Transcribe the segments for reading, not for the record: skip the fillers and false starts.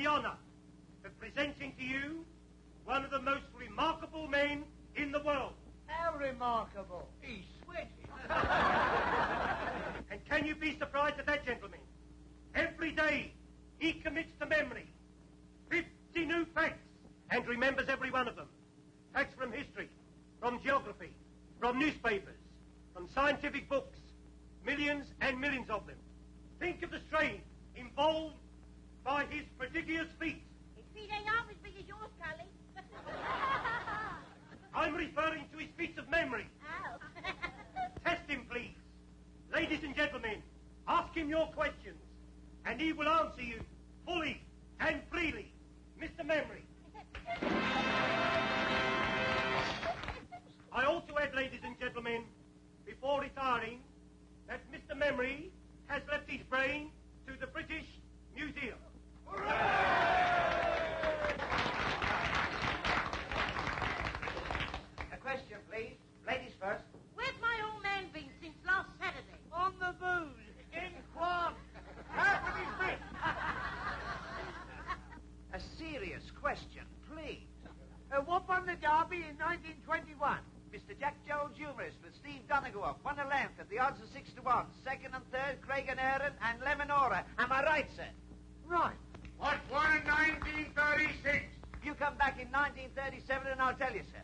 the honour of presenting to you one of the most remarkable men in the world. How remarkable? He's sweating. And can you be surprised at that, gentlemen? Every day he commits to memory 50 new facts and remembers every one of them. Facts from history, from geography, from newspapers, from scientific books, millions and millions of them. Think of the strain involved by his prodigious feat. His feet ain't half as big as yours, Cully. I'm referring to his feats of memory. Ow. Test him, please. Ladies and gentlemen, ask him your questions, and he will answer you fully and freely. Mr. Memory. I ought to add, ladies and gentlemen, before retiring, that Mr. Memory has left his brain to the British Museum. A question, please. Ladies first. Where's my old man been since last Saturday? On the booze. In Quan. Half of his bit. A serious question, please. What won the Derby in 1921? Mr. Jack Jones humorist with Steve Donegal won a length at the odds of 6 to 1. Second and third, Craig and Aaron and Lemonora. Am I right, sir? Right. What won in 1936? You come back in 1937 and I'll tell you, sir.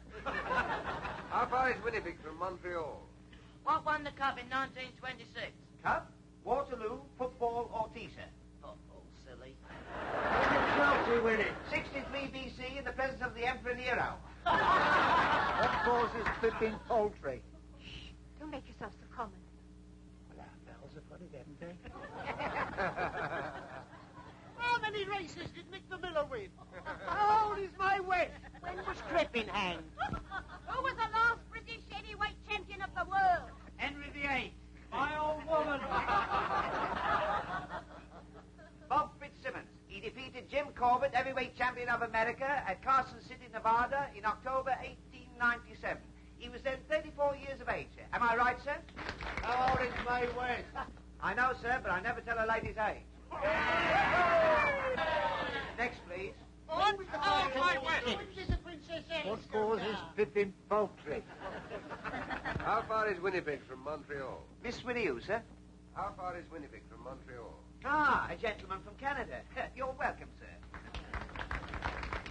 How far is Winnipeg from Montreal? What won the cup in 1926? Cup, Waterloo, football, or tea, sir? Football, silly. Chelsea win it. 63 BC in the presence of the Emperor Nero. What causes flipping poultry? Shh, don't make yourself so common. Well, our bells have got it, haven't they? How many races did Nick the Miller win? How old is my wet? When was Crippen hanged? Who was the last British heavyweight champion of the world? Henry VIII. My old woman. Bob Fitzsimmons. He defeated Jim Corbett, heavyweight champion of America, at Carson City, Nevada, in October 1897. He was then 34 years of age, sir. Am I right, sir? How old is my West? I know, sir, but I never tell a lady's age. Next, please. What causes flipping poultry? How far is Winnipeg from Montreal? Miss Winnie, you, sir? How far is Winnipeg from Montreal? Ah, a gentleman from Canada. You're welcome, sir.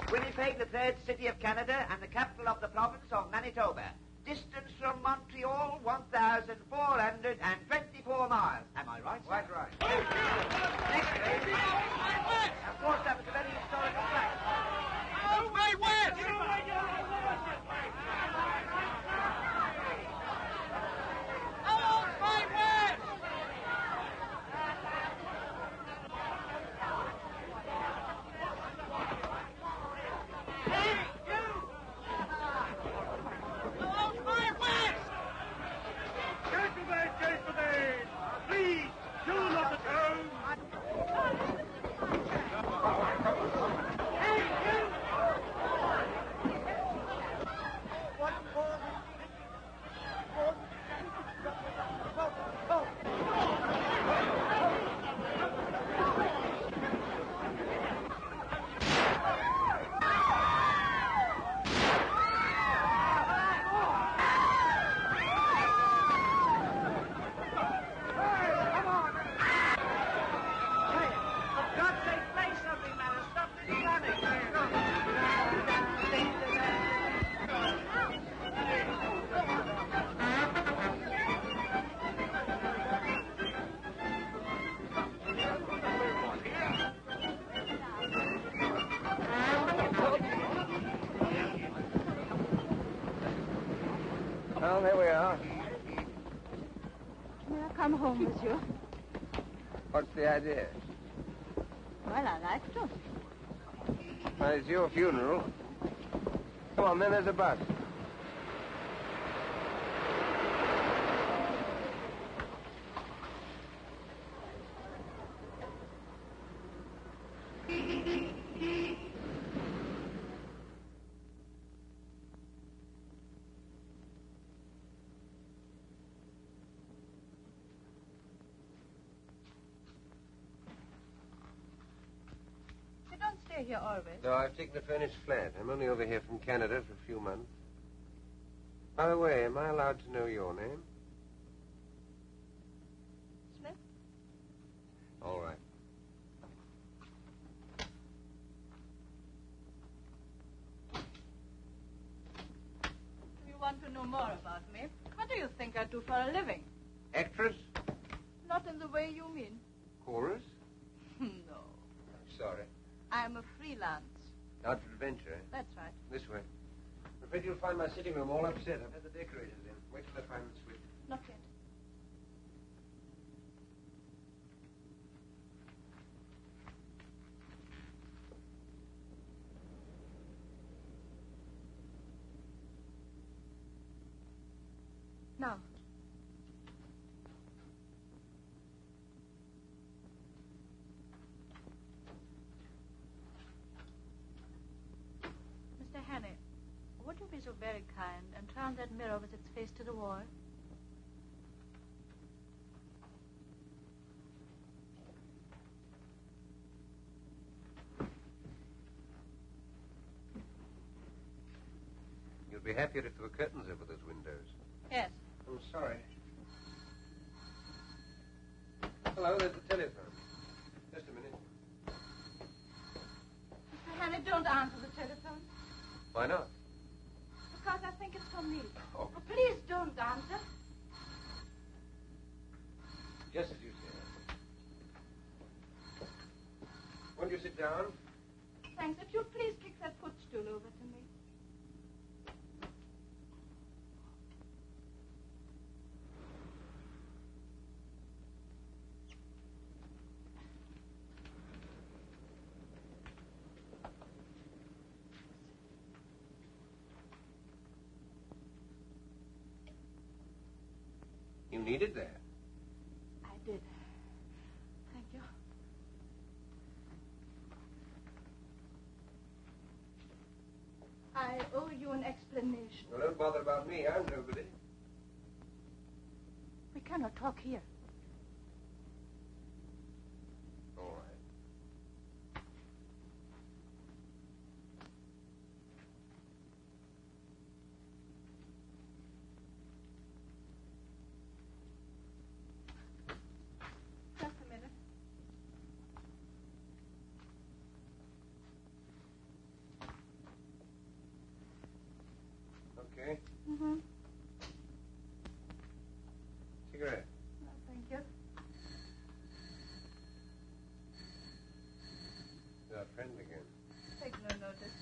Winnipeg, the third city of Canada and the capital of the province of Manitoba. Distance from Montreal, 1,424 miles. Am I right, sir? Quite right. Next, please. Of course, that was a very historical fact. Oh, my West! Oh, my West! Hey, you! Oh, my West! Gentlemen, please, do not atone. What causes... Well, there we are. May I come home, monsieur? What's the idea? Well, I like to. Well, it's your funeral. Come on, then, there's a bus. stay here always? No, I've taken a furnished flat. I'm only over here from Canada for a few months. By the way, am I allowed to know your name? Smith? All right. You want to know more about me? What do you think I do for a living? Actress? Not in the way you mean. Chorus? No. I'm sorry. I'm a freelance. Out for adventure, eh? That's right. This way. I'm afraid you'll find my sitting room all upset. I've had the decorators in. Wait till I find the switch. Not yet. Now. Mr. Hannay, would you be so very kind and turn that mirror with its face to the wall? You'd be happier if there were curtains over those windows. Yes. I'm sorry. Hello, there's the telephone. Just a minute. Mr. Hannay, don't answer the telephone. Why not? Because I think it's for me. Oh. Oh, please don't answer. Just as you say. Won't you sit down? Thanks. If you please kick that footstool over to me. You needed that. I did. Thank you. I owe you an explanation. Well, don't bother about me. I'm nobody. We cannot talk here. All right. Just a minute. Okay. Mm-hmm. Cigarette. No, thank you. You're our friend again. Take no notice.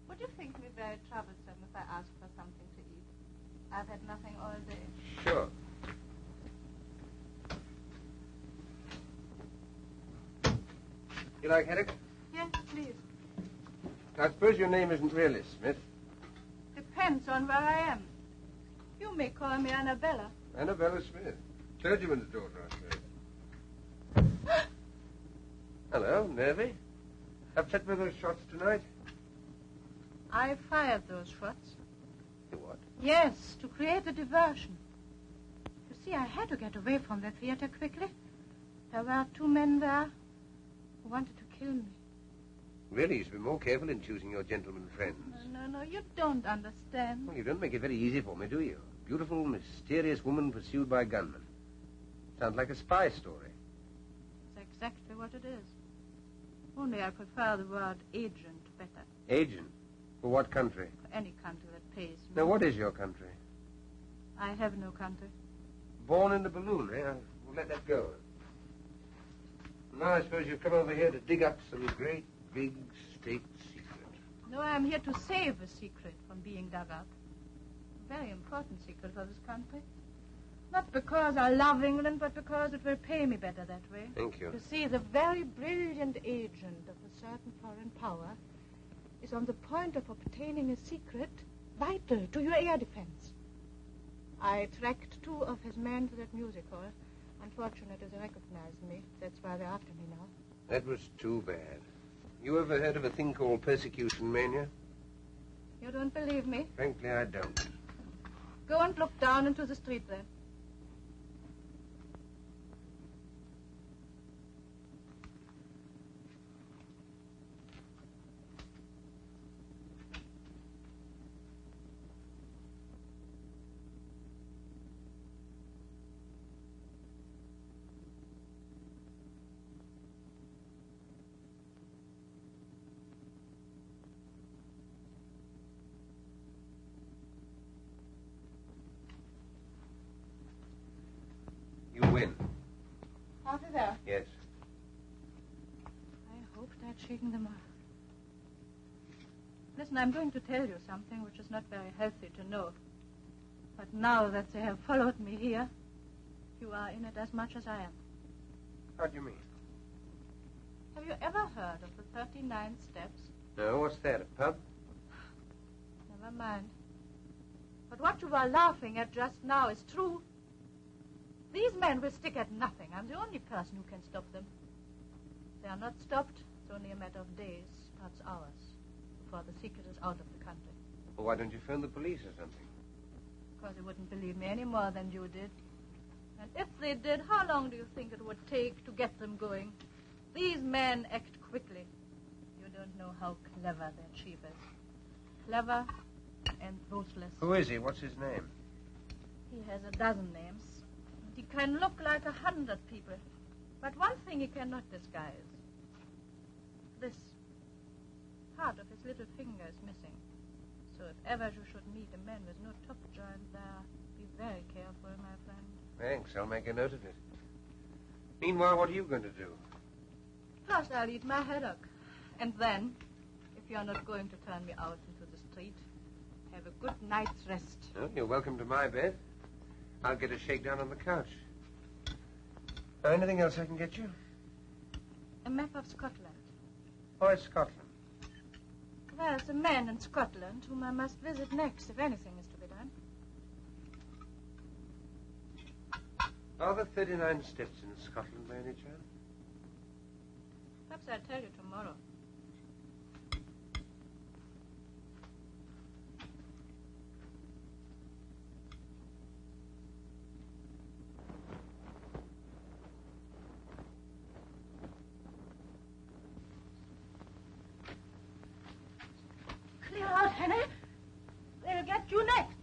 Would you think me very troublesome if I asked for something to eat? I've had nothing all day. Sure. You like haddock? Yes, please. I suppose your name isn't really Smith. Depends on where I am. You may call me Annabella. Annabella Smith. Clergyman's daughter, I suppose. Hello, nervy? Upset with those shots tonight? I fired those shots. You what? Yes, to create a diversion. You see, I had to get away from the theater quickly. There were 2 men there who wanted to kill me. Really, you should be more careful in choosing your gentleman friends. No, you don't understand. Well, you don't make it very easy for me, do you? Beautiful, mysterious woman pursued by gunmen. Sounds like a spy story. It's exactly what it is. Only I prefer the word agent better. Agent? For what country? For any country that pays me. Now, what is your country? I have no country. Born in the balloon, eh? We'll let that go. Now, I suppose you've come over here to dig up some great, big state secret. No, I'm here to save a secret from being dug up. A very important secret for this country. Not because I love England, but because it will pay me better that way. Thank you. You see, the very brilliant agent of a certain foreign power is on the point of obtaining a secret vital to your air defense. I tracked 2 of his men to that music hall, Unfortunate as they recognized me. That's why they're after me now. That was too bad. You ever heard of a thing called persecution mania? You don't believe me? Frankly, I don't. Go and look down into the street then. You win. After there? Yes. I hoped I'd shaken them off. Listen, I'm going to tell you something which is not very healthy to know. But now that they have followed me here, you are in it as much as I am. How do you mean? Have you ever heard of the 39 steps? No, what's that, a pub? Never mind. But what you were laughing at just now is true. These men will stick at nothing. I'm the only person who can stop them. They are not stopped. It's only a matter of days, perhaps hours, before the secret is out of the country. Well, why don't you phone the police or something? Because they wouldn't believe me any more than you did. And if they did, how long do you think it would take to get them going? These men act quickly. You don't know how clever their chief is. Clever and ruthless. Who is he? What's his name? He has a dozen names. He can look like 100 people. But one thing he cannot disguise. This part of his little finger is missing. So if ever you should meet a man with no top joint there, be very careful, my friend. Thanks, I'll make a note of it. Meanwhile, what are you going to do? First I'll eat my haddock. And then, if you're not going to turn me out into the street, have a good night's rest. Well, you're welcome to my bed. I'll get a shakedown on the couch. Anything else I can get you? A map of Scotland. Oh, it's Scotland. There's a man in Scotland whom I must visit next if anything is to be done. Are there 39 steps in Scotland by any chance? Perhaps I'll tell you tomorrow. Clear out, Hannay. They'll get you next.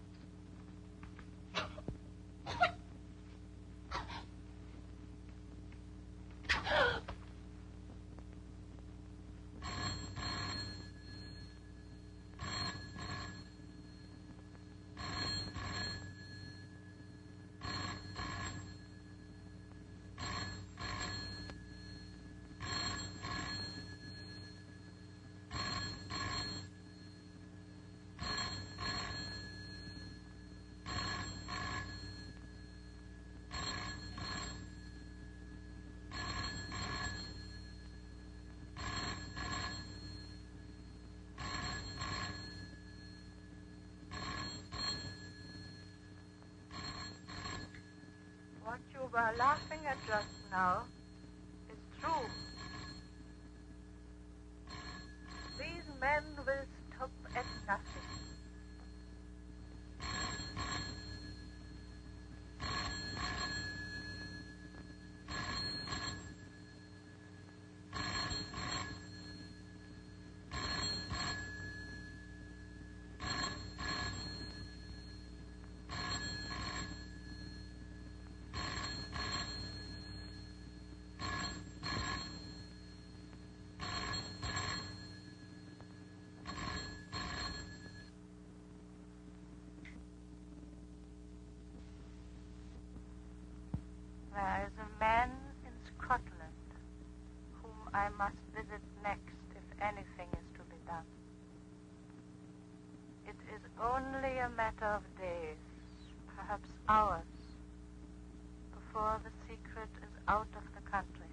What you were laughing at just now is true. These men will stop at nothing. There is a man in Scotland whom I must visit next if anything is to be done. It is only a matter of days, perhaps hours, before the secret is out of the country.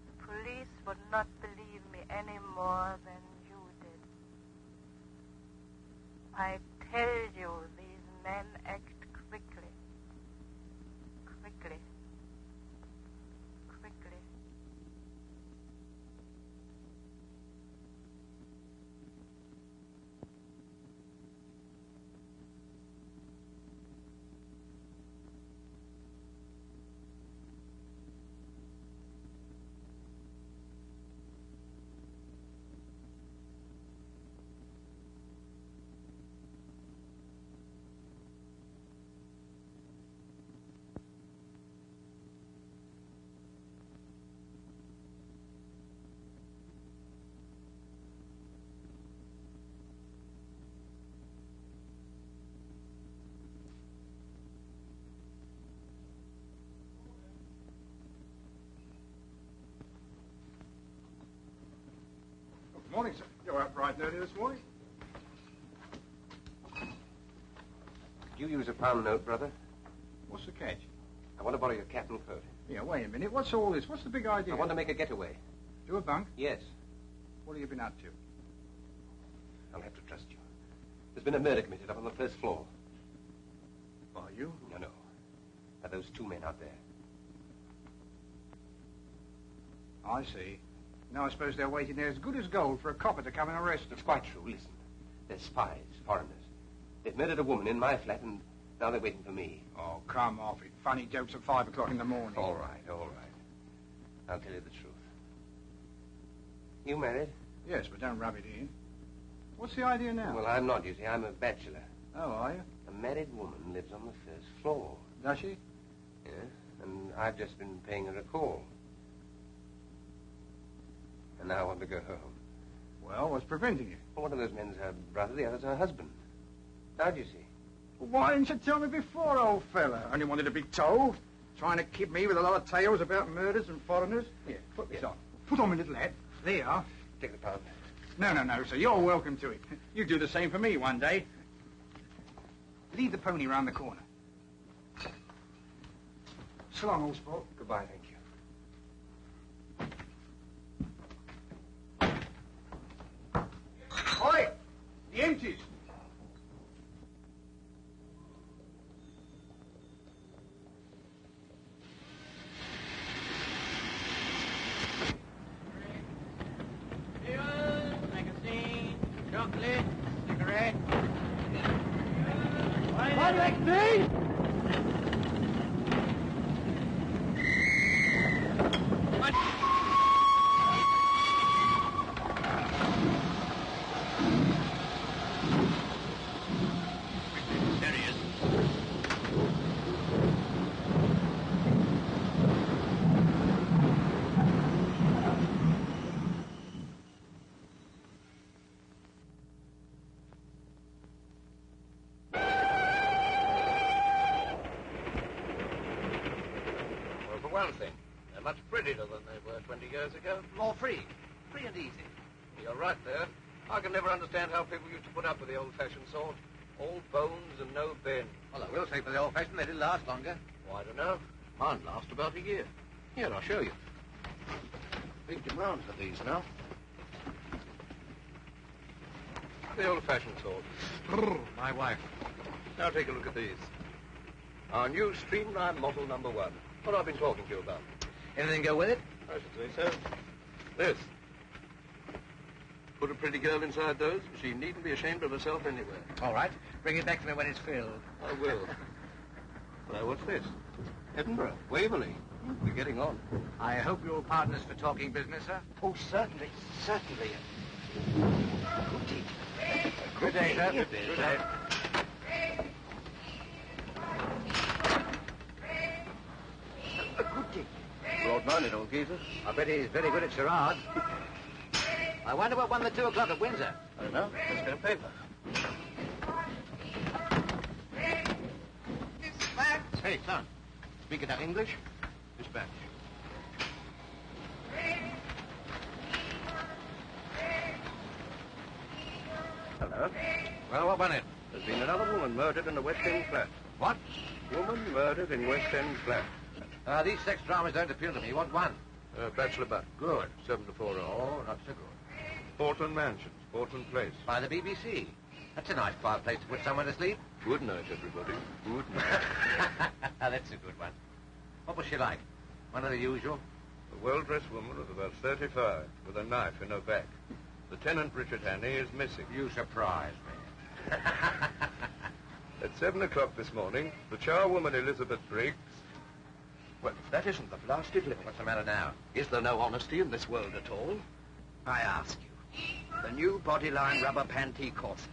The police would not believe me any more than you did. I tell you, these men act quickly. Morning, sir. You're up bright and early this morning. Could you use a pound note, brother? What's the catch? I want to borrow your cap and coat. Yeah, wait a minute. What's all this? What's the big idea? I want to make a getaway. Do a bunk? Yes. What have you been up to? I'll have to trust you. There's been a murder committed up on the first floor. By you? No. By those two men out there. I see. Now I suppose they're waiting there as good as gold for a copper to come and arrest them. It's quite true. Listen. They're spies, foreigners. They've murdered a woman in my flat, and now they're waiting for me. Oh, come off it. Funny jokes at 5 o'clock in the morning. All right. I'll tell you the truth. You married? Yes, but don't rub it in. What's the idea now? Well, I'm not, you see. I'm a bachelor. Oh, are you? A married woman lives on the first floor. Does she? Yes, and I've just been paying her a call. And now I want to go home. Well, what's preventing you? Well, one of those men's her brother, the other's her husband. How'd you see? Well, why didn't you tell me before, old fella? I only wanted to be told. Trying to kid me with a lot of tales about murders and foreigners. Here, put this on. Put on my little hat. There you are. Take the pound. No, sir. You're welcome to it. You do the same for me one day. Lead the pony round the corner. So long, old sport. Goodbye, thank you. Oi! The empties. Magazine, chocolate, cigarette. One magazine! One thing, they're much prettier than they were 20 years ago. More free. Free and easy. You're right there. I can never understand how people used to put up with the old-fashioned sort. All bones and no bend. Well, I will say for the old-fashioned, they did last longer. Well, I don't know. Mine last about a year. Here, I'll show you. Big demand for these now. The old-fashioned sort. My wife. Now take a look at these. Our new streamline model number 1. What I've been talking to you about. Anything go with it? I should say so. This. Put a pretty girl inside those, she needn't be ashamed of herself anywhere. All right. Bring it back to me when it's filled. I will. Now, what's this? Edinburgh, Waverley. We're getting on. I hope you're partners for talking business, sir. Oh, certainly. Good day, sir. Good day. A good day. Broad-minded old geezer. I bet he's very good at charades. I wonder what won the 2 o'clock at Windsor. I don't know. Let's get a paper. Hey, son. Speaking of English, dispatch. Hello. Well, what won it? There's been another woman murdered in a West End flat. What? Woman murdered in West End flat. These sex dramas don't appeal to me. What one? Bachelor butt. Good. 7 to 4 hours. Oh, not so good. Portland Mansions, Portland Place. By the BBC. That's a nice quiet place to put someone to sleep. Good night, everybody. Good night. That's a good one. What was she like? One of the usual? A well-dressed woman of about 35, with a knife in her back. Lieutenant Richard Hannay is missing. You surprise me. At 7 o'clock this morning, the charwoman Elizabeth Briggs... Well, if that isn't the blasted limit. What's the matter now? Is there no honesty in this world at all? I ask you. The new Bodyline rubber panty corsets.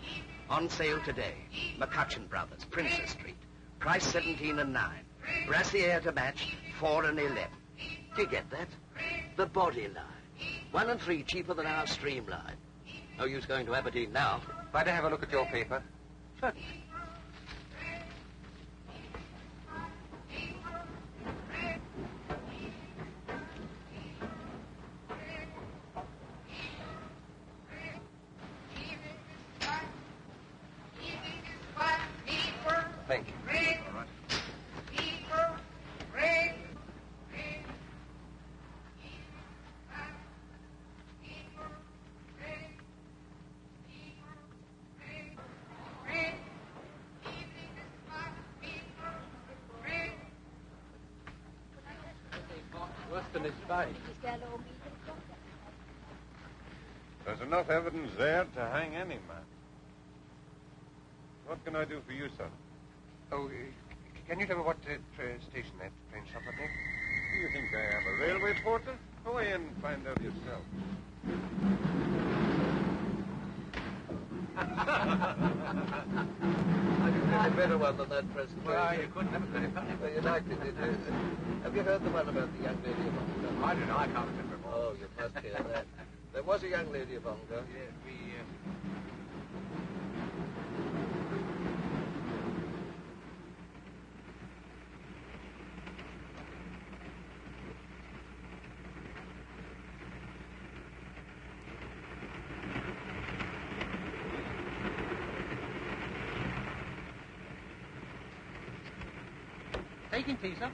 On sale today. McCutcheon Brothers, Princess Street. Price 17 and 9. Brassiere to match, 4 and 11. Do you get that? The Bodyline. 1 and 3 cheaper than our Streamline. No use going to Aberdeen now. Might I have a look at your paper? Certainly. lost in his face. There's enough evidence there to hang any man. What can I do for you, sir? Oh, can you tell me what station that train stopped at next? Do you think I am a railway porter? Go away and find out yourself. I can think a better one than that present. Well, you couldn't have it very funny. Well, you liked it, did you? Have you heard the one about the young lady of Ongar? I don't know. I can't remember more. Oh, you must hear that. There was a young lady of Ongar. Yes, we... Taking tea, sir.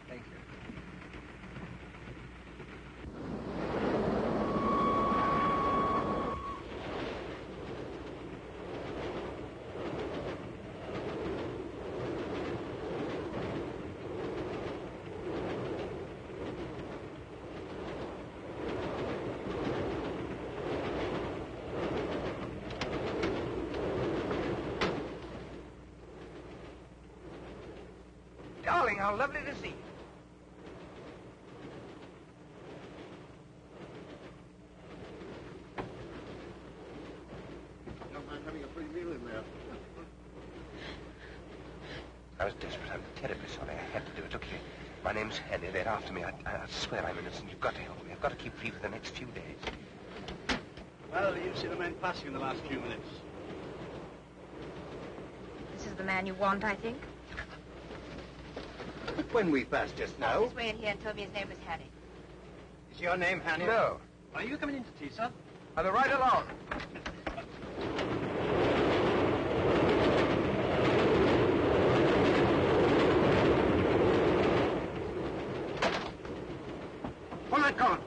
Thank you. Darling, how lovely to see you. Don't mind having a free meal in there. I was desperate. I'm terribly sorry. I had to do it. Look here. My name's Hannay. They're after me. I swear I'm innocent. You've got to help me. I've got to keep free for the next few days. Well, you've seen a man passing in the last few minutes. This is the man you want, I think. When we passed just now. He's waited here and told me his name was Hannay. Is your name Hannay? No. Are you coming into tea, sir? I'll be right along. Pull that cord.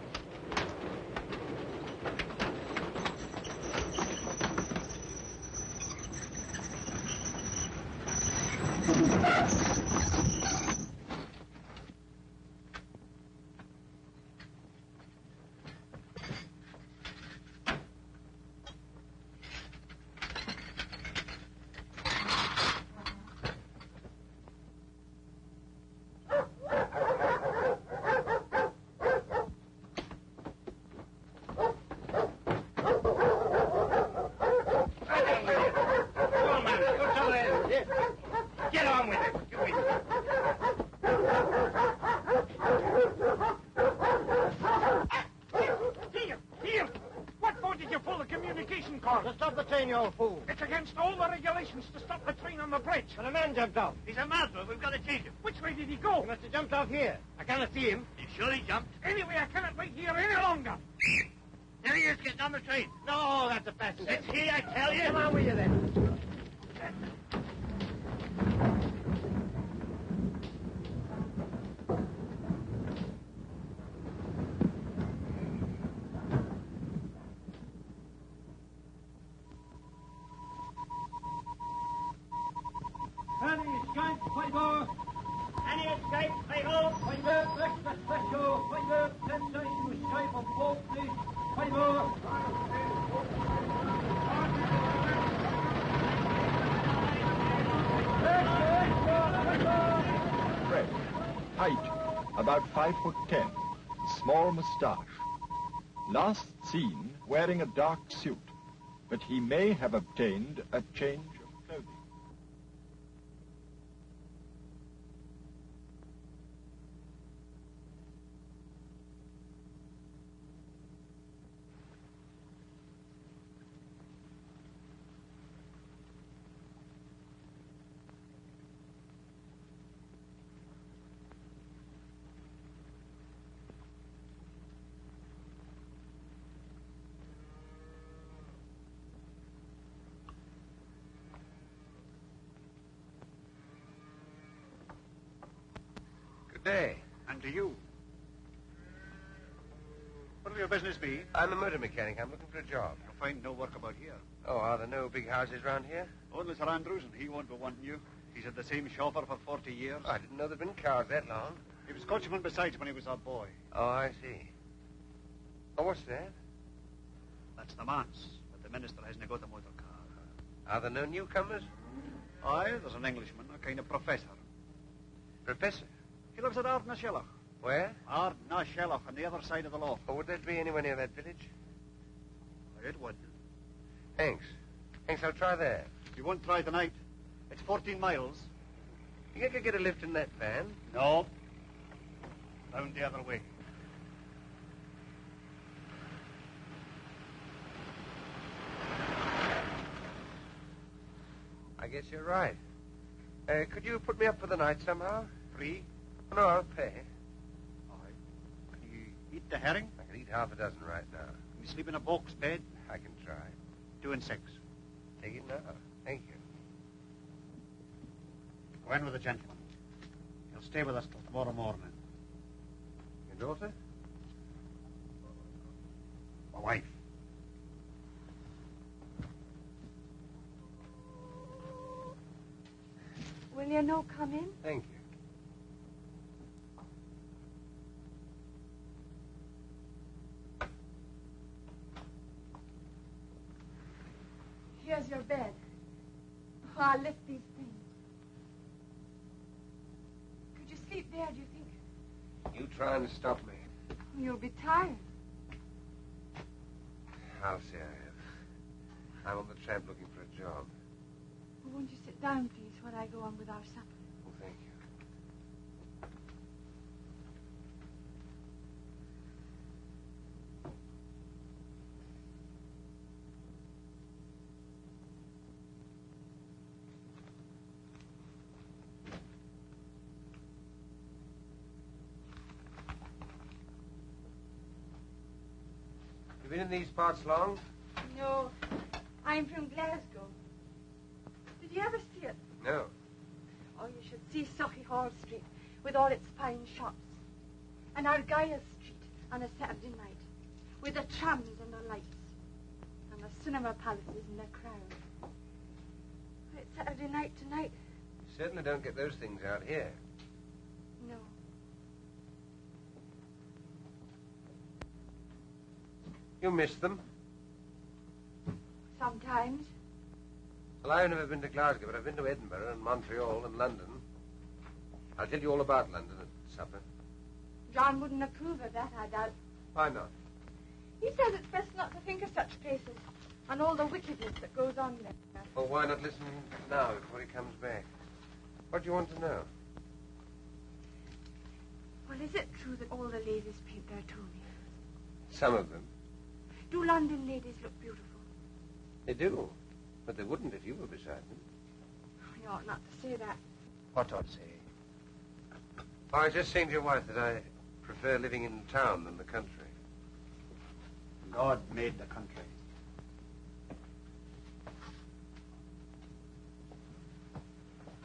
Get on with it. Here! What for did you pull the communication cord? To stop the train, you old fool. It's against all the regulations to stop the train on the bridge. But a man jumped off. He's a murderer. We've got to chase him. Which way did he go? He must have jumped off here. I cannot see him. You sure he jumped? Anyway, I cannot wait here any longer. There he is, getting on the train. No, that's a passenger. It's he, I tell you. Come on with you then. Hannay escaped, Fiber! Hannay escape, Fiber! Fiber, extra special! Fiber, sensation escape on board, please! Fiber! Fred, height, about 5'10", small moustache. Last seen wearing a dark suit, but he may have obtained a change of clothing. Good day. And to you. What will your business be? I'm a motor mechanic. I'm looking for a job. You'll find no work about here. Oh, are there no big houses round here? Only Sir Andrews, and he won't be wanting you. He's had the same chauffeur for 40 years. Oh, I didn't know there'd been cars that long. He was coachman besides when he was a boy. Oh, I see. Oh, what's that? That's the manse, but the minister hasn't got a motor car. Are there no newcomers? Aye, there's an Englishman, a kind of professor. Professor? He lives at Ardnashellach. Where? Ardnashellach, on the other side of the loch. Oh, would that be anywhere near that village? It would. Thanks. Thanks, I'll try there. You won't try tonight. It's 14 miles. You could get a lift in that van? No. Round the other way. I guess you're right. Could you put me up for the night somehow? Free? No, I'll pay. Aye. Can you eat the herring? I can eat half a dozen right now. Can you sleep in a box bed? I can try. 2 and 6. Take it now. Thank you. Go in with the gentleman. He'll stay with us till tomorrow morning. Your daughter? My wife. Will you no come in? Thank you. Here's your bed. Oh, I'll lift these things. Could you sleep there, do you think? You trying to stop me? You'll be tired. I'll say I am. I'm on the tramp looking for a job. Well, won't you sit down, please, while I go on with our supper? Oh, thank you. You been in these parts long? No, I'm from Glasgow. Did you ever see it? No. Oh, you should see Sochi Hall Street with all its fine shops. And Argyll Street on a Saturday night with the trams and the lights. And the cinema palaces and the crowd. It's Saturday night tonight. You certainly don't get those things out here. No. You miss them? Sometimes. Well, I've never been to Glasgow, but I've been to Edinburgh and Montreal and London. I'll tell you all about London at supper. John wouldn't approve of that, I doubt. Why not? He says it's best not to think of such places and all the wickedness that goes on there. Well, why not listen now before he comes back? What do you want to know? Well, is it true that all the ladies paint their toenails? Some of them. Do London ladies look beautiful? They do. But they wouldn't if you were beside them. You ought not to say that. What ought to say? Oh, I was just saying to your wife that I prefer living in town than the country. God made the country.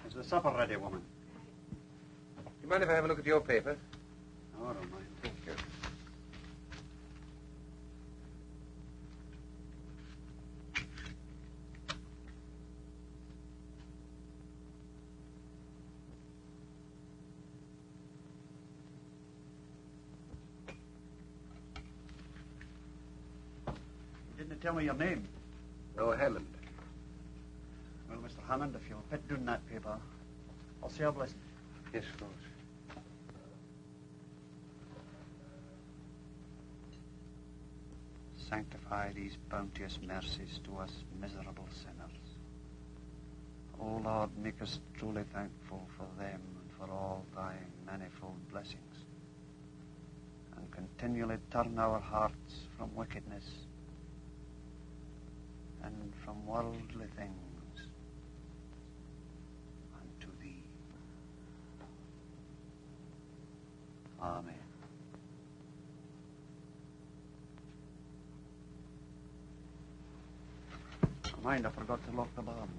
Is the supper ready, woman? Do you mind if I have a look at your paper? Oh, I don't mind. Thank you. You didn't tell me your name. No, Hammond. Well, Mr. Hammond, if you'll put down that paper, I'll say a blessing. Yes, of course. Sanctify these bounteous mercies to us miserable sinners. O Lord, make us truly thankful for them and for all thy manifold blessings, and continually turn our hearts from wickedness and from worldly things unto thee. Amen. Mind, I forgot to lock the barn.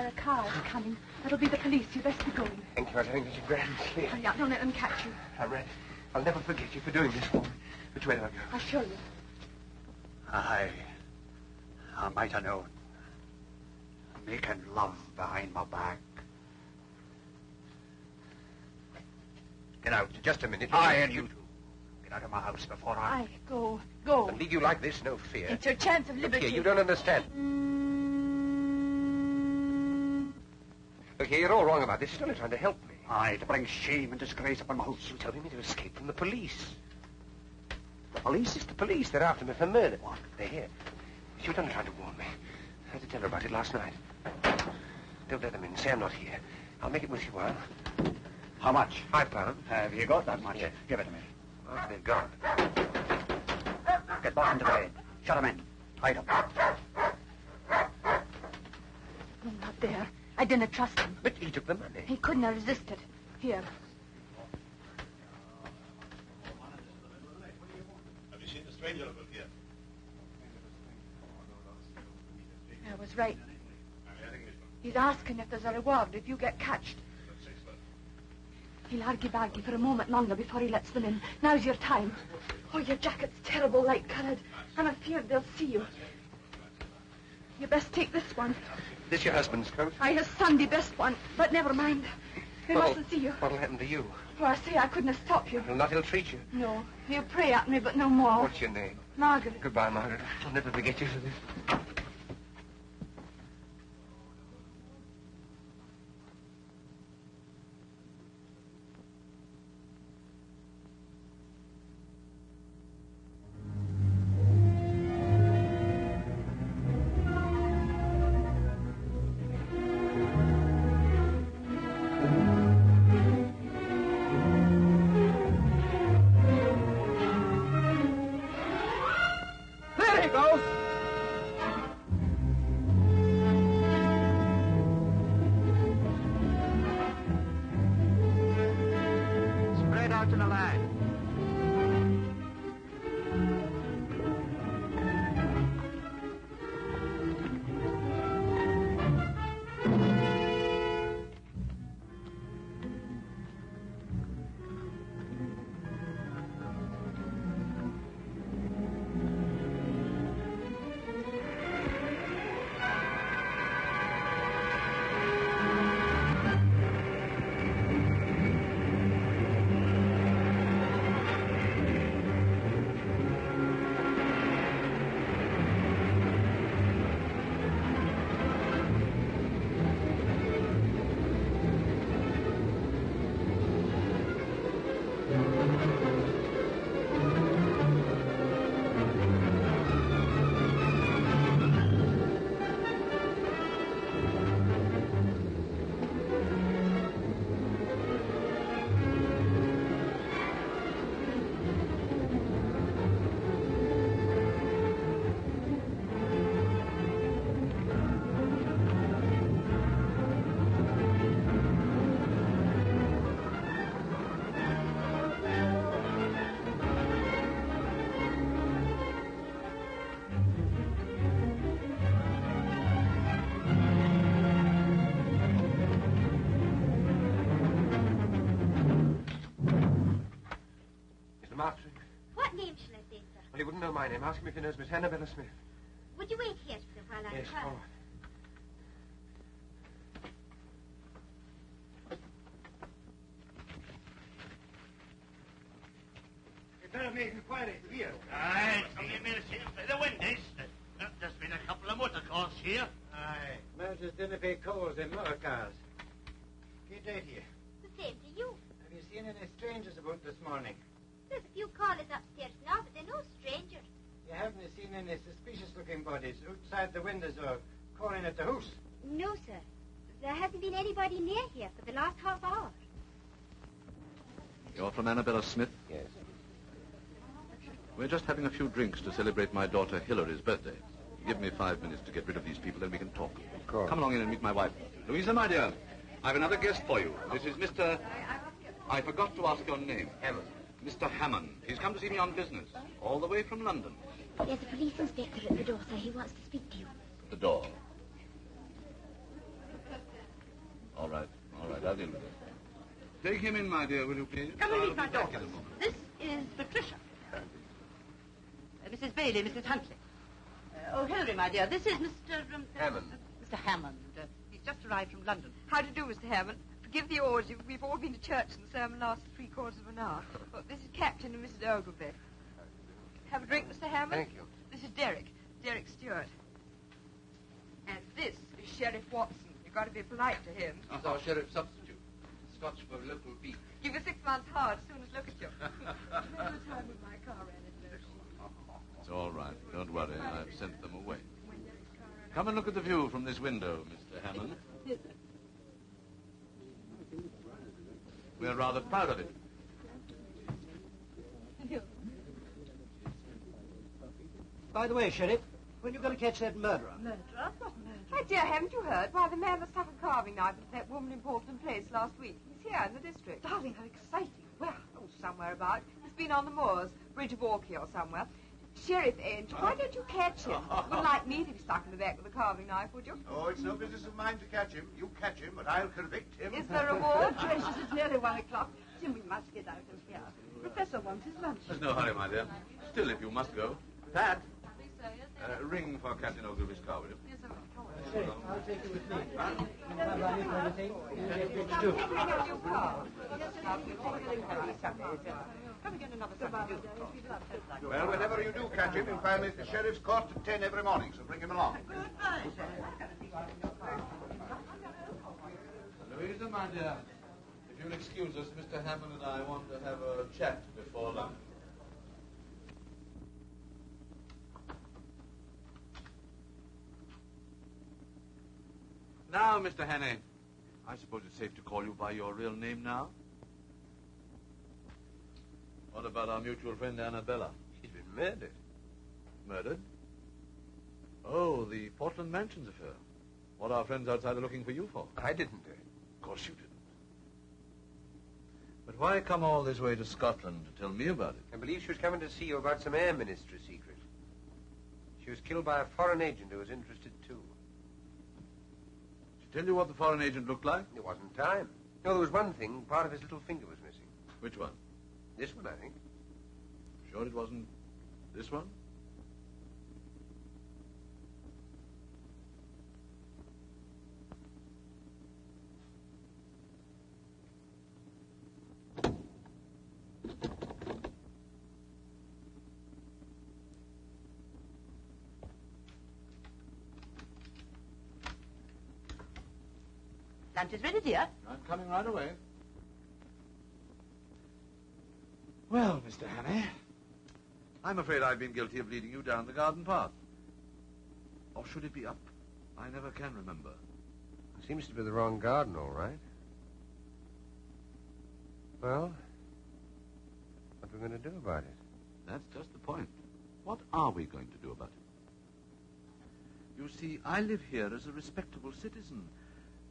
a car is coming. That'll be the police. You best be going. Thank you. I'll take you grand sleep. Hurry up. Don't let them catch you. I'm ready. I'll never forget you for doing this for me. Which way do I go? I'll show you. I might have known. Making love behind my back. Get out. Just a minute. I and you two. Get out of my house before I... Go. I'll leave you like this, no fear. It's your chance of Look liberty. here, you don't understand. Look here, you're all wrong about this. He's only trying to help me. Aye, to bring shame and disgrace upon my house. You telling me to escape from the police. The police? It's the police. They're after me for murder. What? They're here. She was only trying to warn me. I had to tell her about it last night. Don't let them in. Say I'm not here. I'll make it with you, while. How much? £5. Have you got that much? Yes. Give it to me. After they've gone. Get back into bed. Shut him in. Hide him. I'm not there. I didn't trust him. But he took the money. He couldn't have resisted. Here. Have you seen the stranger above here? I was right. He's asking if there's a reward if you get catched. He'll argy-bargy for a moment longer before he lets them in. Now's your time. Oh, your jacket's terrible light-coloured. I'm afeard they'll see you. You best take this one. This your husband's coat? Aye, his Sunday best one. But never mind. They mustn't see you. What'll happen to you? Oh, I say I couldn't have stopped you. He'll not ill-treat you. No. He'll pray at me, but no more. What's your name? Margaret. Goodbye, Margaret. I'll never forget you for this. What name shall I say, sir? Well, he wouldn't know my name. Ask him if he knows Miss Annabella Smith. Would you wait here, sir, while I Yes, try? all right. You'd better make inquiries here. Aye, so you may see by the windows. There's been a couple of motor cars here. Aye. Motors didn't pay calls in motor cars. Get that here. The same to you. Have you seen any strangers about this morning? There's a few callers upstairs now, but they're no strangers. You haven't seen any suspicious-looking bodies outside the windows or calling at the house? No, sir. There hasn't been anybody near here for the last half hour. You're from Annabella Smith? Yes. We're just having a few drinks to celebrate my daughter Hilary's birthday. Give me 5 minutes to get rid of these people, then we can talk. Of course. Come along in and meet my wife. Louisa, my dear, I've another guest for you. This is Mr... I forgot to ask your name. Hammond. Mr. Hammond. He's come to see me on business, all the way from London. There's a police inspector at the door, sir. He wants to speak to you. At the door. I'll deal with it. Take him in, my dear, will you please? Come and I'll meet my be back daughter. in a moment. This is Patricia. Mrs. Bailey, Mrs. Huntley. Oh, Hilary, my dear, this is Mr. Hammond. Mr. Hammond. He's just arrived from London. How do you do, Mr. Hammond? Forgive the oars. We've all been to church and the sermon lasted 3/4 of an hour. Well, this is Captain and Mrs. Ogilvy. Have a drink, Mr. Hammond? Thank you. This is Derek Stewart. And this is Sheriff Watson. You've got to be polite to him. He's our sheriff substitute. Scotch for local beef. Give you 6 months hard as soon as look at you. No time with my car ran into no It's all right. Don't worry. I've sent them away. Come and look at the view from this window, Mr. Hammond. We're rather proud of it. By the way, Sheriff, when are you going to catch that murderer? Murderer? What murderer? My dear, haven't you heard? Why, the man that stuck a carving knife into that woman in Portland Place last week. He's here in the district. Darling, how exciting. Well, somewhere about. He's been on the moors, Bridge of Orkney or somewhere. Sheriff Angel, why don't you catch him? Wouldn't like me to be stuck in the back with a carving knife, would you? Oh, it's no business of mine to catch him. You catch him, but I'll convict him. Is there a reward? Gracious, it's nearly 1 o'clock. Jim, we must get out of here. Professor wants his lunch. There's no hurry, my dear. Still, if you must go. Pat, ring for Captain Ogilvy's car, will you? Yes, sir. I'll take you with me. Have I need for anything? You get a bridge too. Come and get another supper. Well, whenever you do catch him, you'll find me at the sheriff's court at 10 every morning, so bring him along. Louisa, my dear, if you'll excuse us, Mr. Hammond and I want to have a chat before lunch. Now, Mr. Hannay, I suppose it's safe to call you by your real name now? What about our mutual friend Annabella? She's been murdered. Murdered? Oh, the Portland Mansions affair. What our friends outside are looking for you for? I didn't do it. Of course you didn't. But why come all this way to Scotland to tell me about it? I believe she was coming to see you about some Air Ministry secret. She was killed by a foreign agent who was interested too. Did she tell you what the foreign agent looked like? There wasn't time. No, there was one thing. Part of his little finger was missing. Which one? This one, I think. Sure it wasn't this one? Lunch is ready, dear. I'm coming right away. Well, Mr. Hannay, I'm afraid I've been guilty of leading you down the garden path. Or should it be up? I never can remember. Seems to be the wrong garden, all right. Well, what are we going to do about it? That's just the point. What are we going to do about it? You see, I live here as a respectable citizen,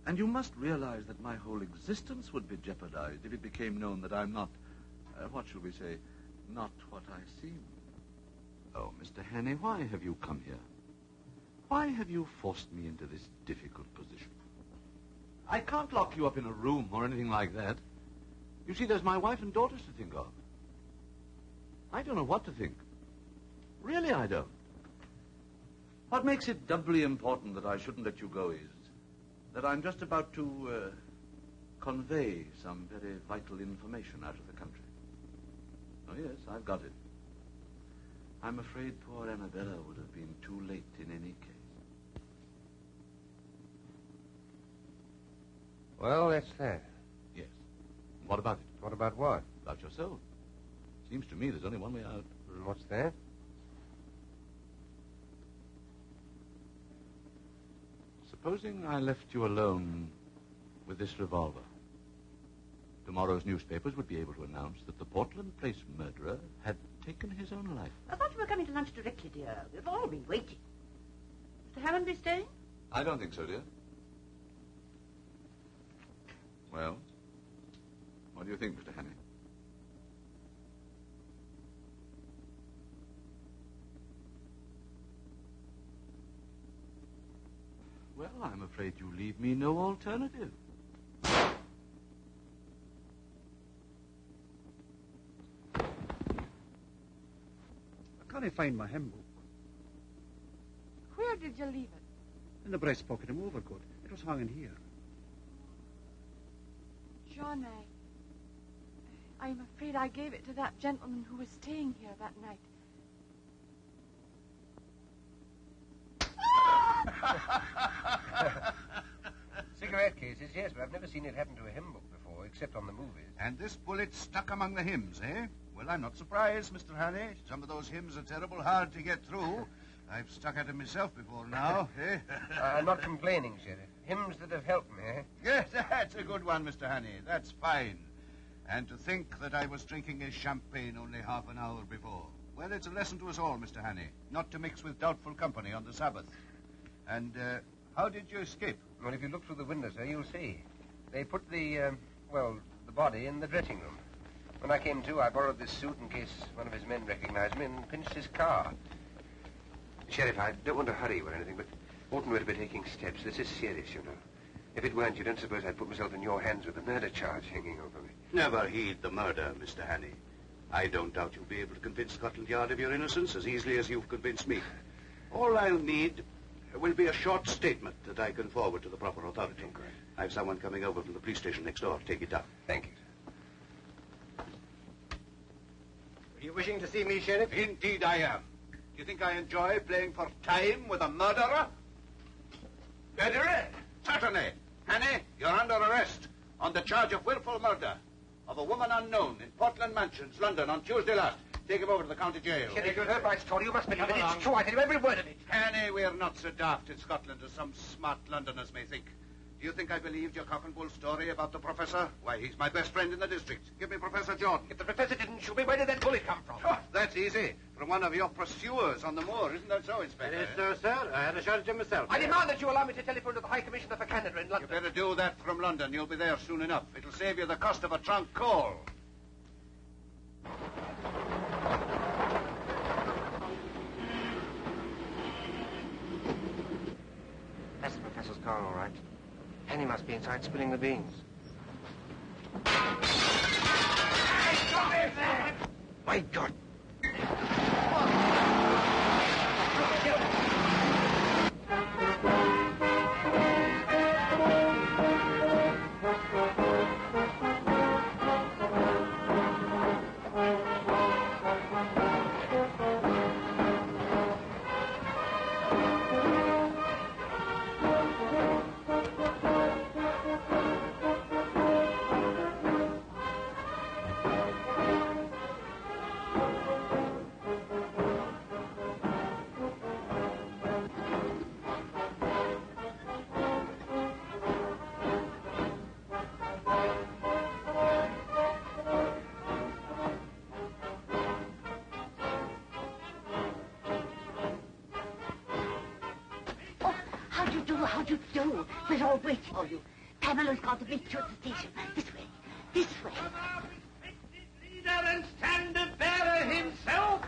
and you must realize that my whole existence would be jeopardized if it became known that I'm not, what shall we say, not what I seem. Oh, Mr. Hannay, why have you come here? Why have you forced me into this difficult position? I can't lock you up in a room or anything like that. You see, there's my wife and daughters to think of. I don't know what to think. Really, I don't. What makes it doubly important that I shouldn't let you go is that I'm just about to convey some very vital information out of the country. Oh, yes, I've got it. I'm afraid poor Annabella would have been too late in any case. Well, that's that. Yes. What about it? What about what? About yourself. Seems to me there's only one way out. And what's that? Supposing I left you alone with this revolver. Tomorrow's newspapers would be able to announce that the Portland Place murderer had taken his own life. I thought you were coming to lunch directly, dear. We've all been waiting. Mr. Hammond be staying? I don't think so, dear. Well, what do you think, Mr. Hannay? Well, I'm afraid you leave me no alternative. I find my hymn book. Where did you leave it? In the breast pocket of my overcoat. It was hanging here. John, I'm afraid I gave it to that gentleman who was staying here that night. Cigarette cases, yes, but I've never seen it happen to a hymn book before, except on the movies. And this bullet stuck among the hymns, eh? Well, I'm not surprised, Mr. Hannay. Some of those hymns are terrible hard to get through. I've stuck at them myself before now, eh? I'm not complaining, Sheriff. Hymns that have helped me, eh? Yes, that's a good one, Mr. Hannay. That's fine. And to think that I was drinking a champagne only half an hour before. Well, it's a lesson to us all, Mr. Hannay, not to mix with doubtful company on the Sabbath. And, how did you escape? Well, if you look through the window, sir, you'll see. They put the body in the dressing room. When I came to, I borrowed this suit in case one of his men recognized me and pinched his car. Sheriff, I don't want to hurry you or anything, but oughtn't we to be taking steps? This is serious, you know. If it weren't, you don't suppose I'd put myself in your hands with a murder charge hanging over me. Never heed the murder, Mr. Hannay. I don't doubt you'll be able to convince Scotland Yard of your innocence as easily as you've convinced me. All I'll need will be a short statement that I can forward to the proper authority. Great. I have someone coming over from the police station next door to take it down. Thank you, sir. Are you wishing to see me, Sheriff? Indeed I am. Do you think I enjoy playing for time with a murderer? Murderer? Certainly. Hannay, you're under arrest on the charge of willful murder of a woman unknown in Portland Mansions, London, on Tuesday last. Take him over to the county jail. Sheriff, you've heard my story. You must believe it. It's true. I tell you every word of it. Hannay, we're not so daft in Scotland as some smart Londoners may think. Do you think I believed your cock and bull story about the professor? Why, he's my best friend in the district. Give me Professor Jordan. If the professor didn't shoot me, where did that bullet come from? Oh, that's easy. From one of your pursuers on the moor. Isn't that so, Inspector? It is so, sir. I had a shot at him myself. I demand that you allow me to telephone to the High Commissioner for Canada in London. You better do that from London. You'll be there soon enough. It'll save you the cost of a trunk call. That's the professor's car, all right. Hannay must be inside spilling the beans. My God! How do you do? We're all waiting for you. Pamela's got to meet you at the station. This way. This way. Leader and standard-bearer himself,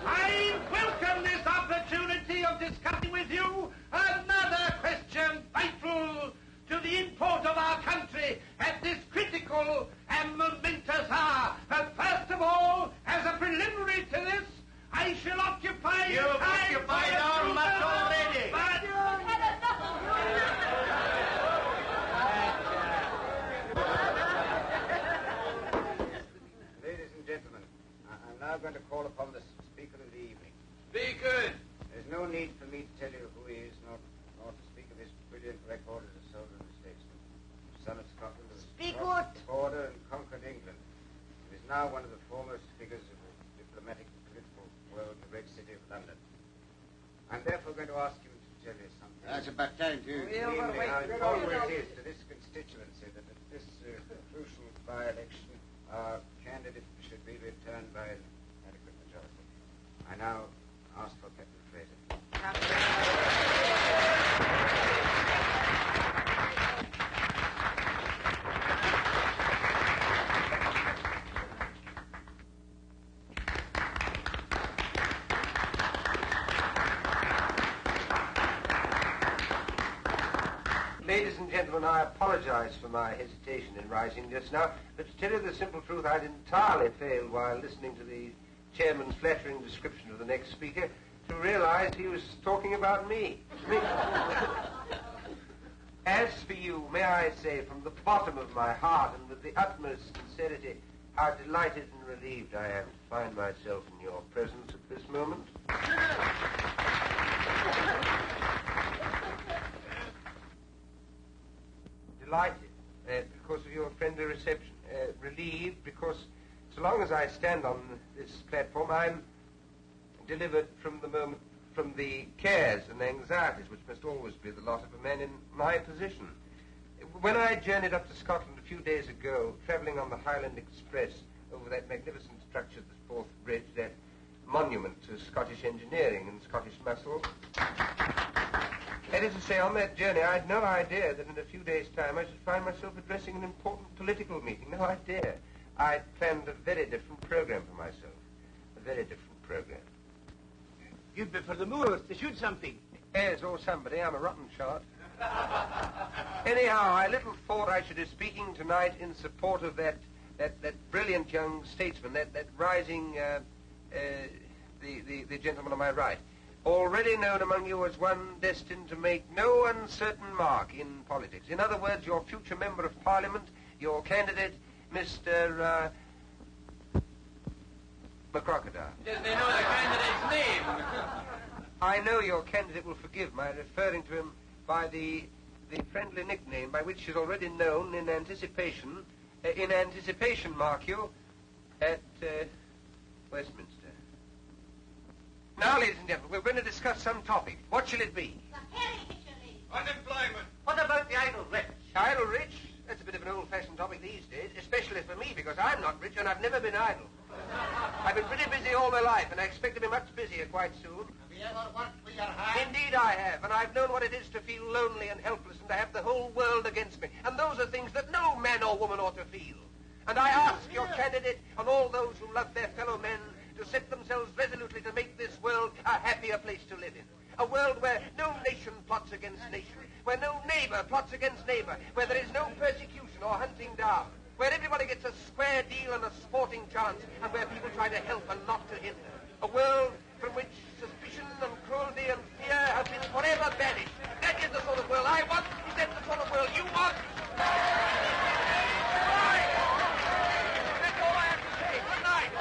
I welcome this opportunity of discussing with you another question vital to the import of our country at this critical and momentous hour. But first of all, as a preliminary to this, I shall occupy You've occupied our much already. Ladies and gentlemen, I'm now going to call upon the speaker of the evening. Speaker! There's no need for me to tell you who he is, nor to speak of his brilliant record as a soldier and statesman. Son of Scotland, who Speak crossed what? the border and conquered England. He is now one of the foremost figures of the diplomatic and political world in the great city of London. I'm therefore going to ask him to tell you something. That's about time, too. Namely, how important it is to this constituency that at this crucial by-election our candidate should be returned by an adequate majority. I now ask for Captain Fraser. Ladies and gentlemen, I apologize for my hesitation in rising just now, but to tell you the simple truth, I'd entirely failed while listening to the chairman's flattering description of the next speaker to realize he was talking about me. As for you, may I say from the bottom of my heart and with the utmost sincerity how delighted and relieved I am to find myself in your presence at this moment. Delighted because of your friendly reception. Relieved because so long as I stand on this platform, I'm delivered from the cares and anxieties which must always be the lot of a man in my position. When I journeyed up to Scotland a few days ago, travelling on the Highland Express over that magnificent structure, the Forth Bridge, that monument to Scottish engineering and Scottish muscle, that is to say, on that journey, I had no idea that in a few days' time I should find myself addressing an important political meeting. No idea. I planned a very different program for myself. A very different program. You'd be for the moors to shoot something. Yes, or somebody. I'm a rotten shot. Anyhow, I little thought I should be speaking tonight in support of that brilliant young statesman, that rising, the gentleman on my right, already known among you as one destined to make no uncertain mark in politics. In other words, your future member of Parliament, your candidate, Mr. McCrocodile. Doesn't he know the candidate's name? I know your candidate will forgive my referring to him by the friendly nickname by which he's already known in anticipation, mark you, at Westminster. Now, ladies and gentlemen, we're going to discuss some topic. What shall it be? Unemployment. What about the idle rich? Idle rich? That's a bit of an old-fashioned topic these days, especially for me, because I'm not rich and I've never been idle. I've been pretty busy all my life, and I expect to be much busier quite soon. Have you ever worked for your hand? Indeed I have, and I've known what it is to feel lonely and helpless and to have the whole world against me. And those are things that no man or woman ought to feel. And I ask your candidate and all those who love their fellow men to set themselves resolutely to make this world a happier place to live in. A world where no nation plots against nation, where no neighbor plots against neighbor, where there is no persecution or hunting down, where everybody gets a square deal and a sporting chance, and where people try to help and not to hinder. A world from which suspicion and cruelty and fear have been forever banished. That is the sort of world I want. Is that the sort of world you want? Right. That's all I have to say. Good night.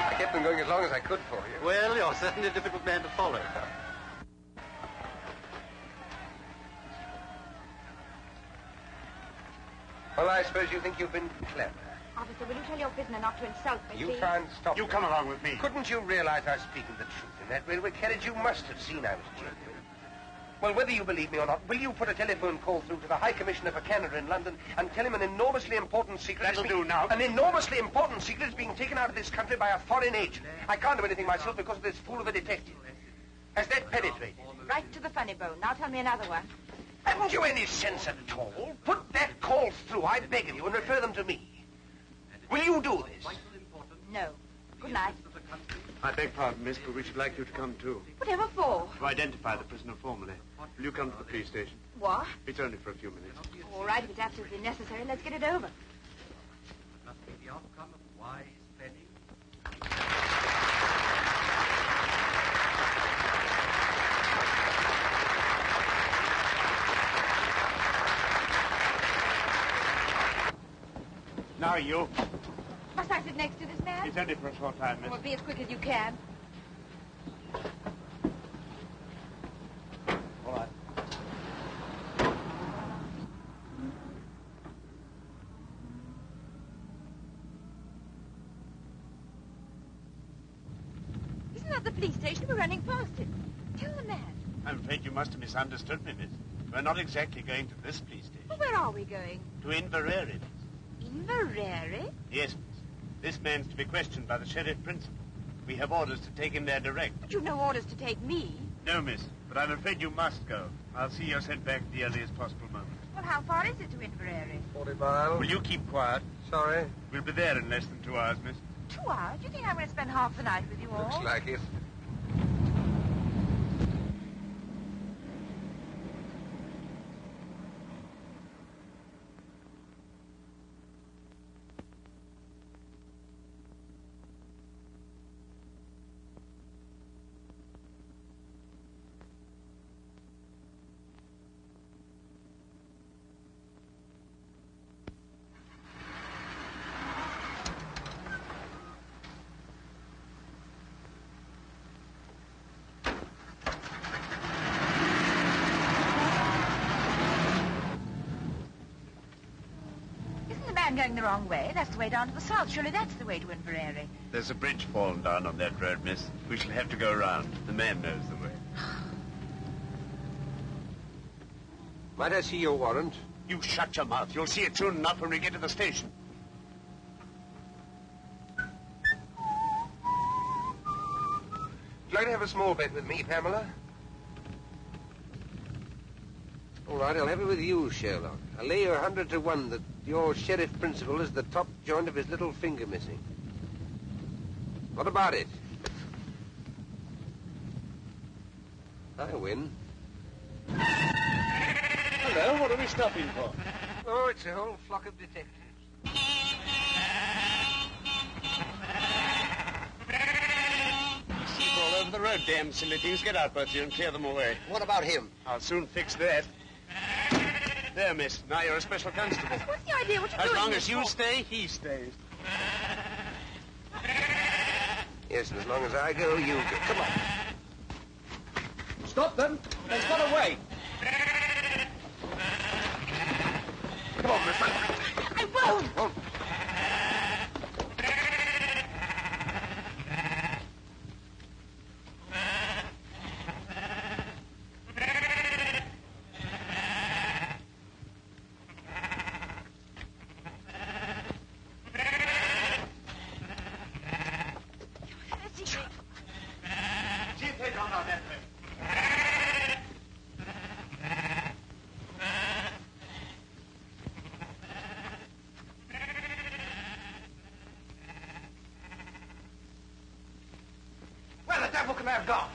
I kept them going as long as I could for you. Well, you're certainly a difficult man to follow. Well, I suppose you think you've been clever. Officer, will you tell your prisoner not to insult me, You please? try and stop You me. come along with me. Couldn't you realize I was speaking the truth in that railway carriage? You must have seen I was genuine. Well, whether you believe me or not, will you put a telephone call through to the High Commissioner for Canada in London and tell him an enormously important secret... That'll do now. An enormously important secret is being taken out of this country by a foreign agent. I can't do anything myself because of this fool of a detective. Has that penetrated? Right to the funny bone. Now tell me another one. Haven't you any sense at all? Put that call through, I beg of you, and refer them to me. Will you do this? No. Good night. I beg pardon, miss, but we should like you to come too. Whatever for? To identify the prisoner formally. Will you come to the police station? What? It's only for a few minutes. All right, if it's absolutely necessary, let's get it over. Must be the outcome of wise planning. Now you. Must I sit next to this man? It's only for a short time, miss. Well, be as quick as you can. All right. Isn't that the police station? We're running past it. Tell the man. I'm afraid you must have misunderstood me, miss. We're not exactly going to this police station. Well, where are we going? To Inverary, miss. Inverary? Yes, miss. This man's to be questioned by the sheriff principal. We have orders to take him there direct. But you've no orders to take me. No, miss, but I'm afraid you must go. I'll see you're sent back at the earliest possible moment. Well, how far is it to Inverary? 40 miles. Will you keep quiet? Sorry. We'll be there in less than 2 hours, miss. 2 hours? Do you think I'm going to spend half the night with you all? Looks like it. Going the wrong way. That's the way down to the south. Surely that's the way to Inverary. There's a bridge fallen down on that road, miss. We shall have to go around. The man knows the way. Might I see your warrant? You shut your mouth. You'll see it soon enough when we get to the station. Would you like to have a small bet with me, Pamela? All right, I'll have it with you, Sherlock. I'll lay you 100 to 1 that your sheriff principal is the top joint of his little finger missing. What about it? I win. Hello, what are we stopping for? Oh, it's a whole flock of detectives. Sheep all over the road, damn silly things. Get out, both of you, and clear them away. What about him? I'll soon fix that. There, miss. Now you're a special constable. What's the idea? What you As doing? long as you stay, he stays. Yes, and as long as I go, you go. Come on. Stop them. They've got away. Come on, Miss. I won't. Where can they have gone?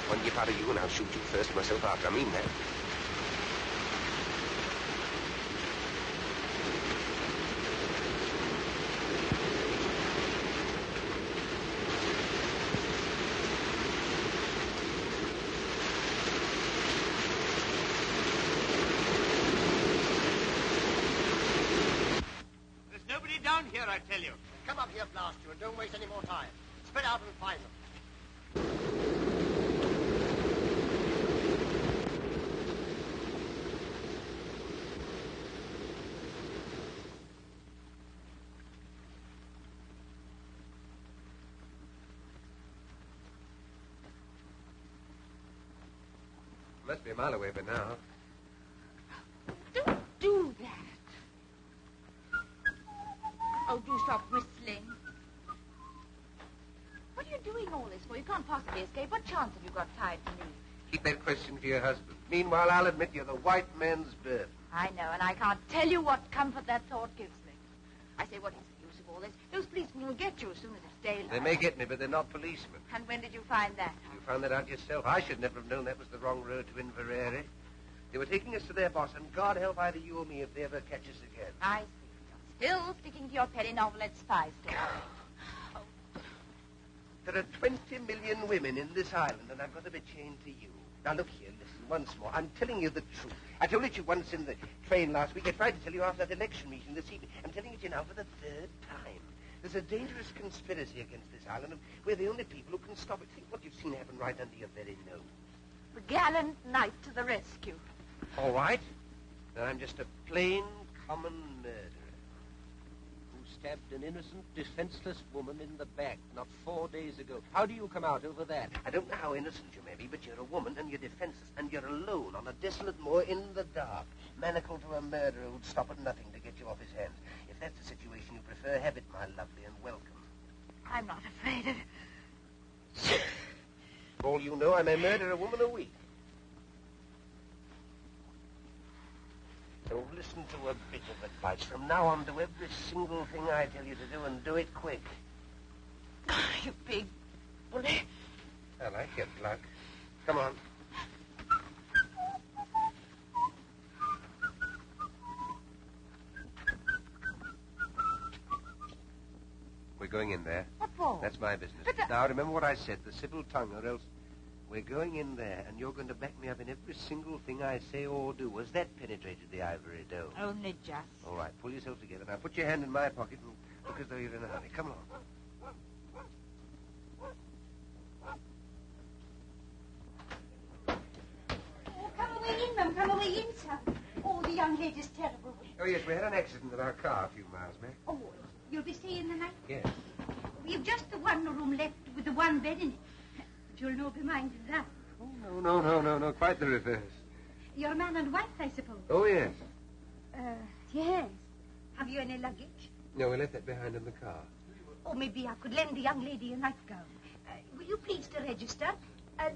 One yip out of you and I'll shoot you first, myself after. I mean that. There's nobody down here, I tell you. Come up here, blast you, and don't waste any more time. Spread out and find them. Must be a mile away by now. Don't do that. Oh, do stop whistling. What are you doing all this for? You can't possibly escape. What chance have you got tied to me? Keep that question for your husband. Meanwhile, I'll admit you're the white man's burden. I know, and I can't tell you what comfort that thought gives me. I say, what is the use of all this? Those policemen will get you as soon as it's daylight. They may get me, but they're not policemen. And when did you find that? You found that out yourself. I should never have known that was the wrong road to Inverary. They were taking us to their boss, and God help either you or me if they ever catch us again. I see. You're still sticking to your penny novelette spy story. Oh, There are 20 million women in this island, and I've got to be chained to you. Now, look here, listen, once more. I'm telling you the truth. I told it to you once in the train last week. I tried to tell you after that election meeting this evening. I'm telling it to you now for the third time. There's a dangerous conspiracy against this island, and we're the only people who can stop it. Think what you've seen happen right under your very nose. The gallant knight to the rescue. All right. Then I'm just a plain, common murderer who stabbed an innocent, defenseless woman in the back not 4 days ago. How do you come out over that? I don't know how innocent you may be, but you're a woman and you're defenseless and you're alone on a desolate moor in the dark, manacled to a murderer who'd stop at nothing to get you off his hands. If that's the situation you prefer, have it, my lovely, and welcome. I'm not afraid of... For all you know, I may murder a woman a week. So listen to a bit of advice. From now on, do every single thing I tell you to do, and do it quick. You big bully. I like your pluck. Come on. We're going in there. What for? That's my business. Now, remember what I said, the civil tongue, or else we're going in there, and you're going to back me up in every single thing I say or do. Has that penetrated the ivory dome? Only just. All right, pull yourself together. Now, put your hand in my pocket and look as though you're in a hurry. Come along. Oh, come away in, Mum. Come away in, son. Oh, the young lady's terrible. Oh, yes, we had an accident with our car a few miles back. Oh, you'll be staying the night? Yes. We've just the one room left with the one bed in it. But you'll no be minded that. Oh, no, quite the reverse. Your man and wife, I suppose. Oh, yes. Yes. Have you any luggage? No, we left that behind in the car. Oh, maybe I could lend the young lady a nightgown. Will you please to register?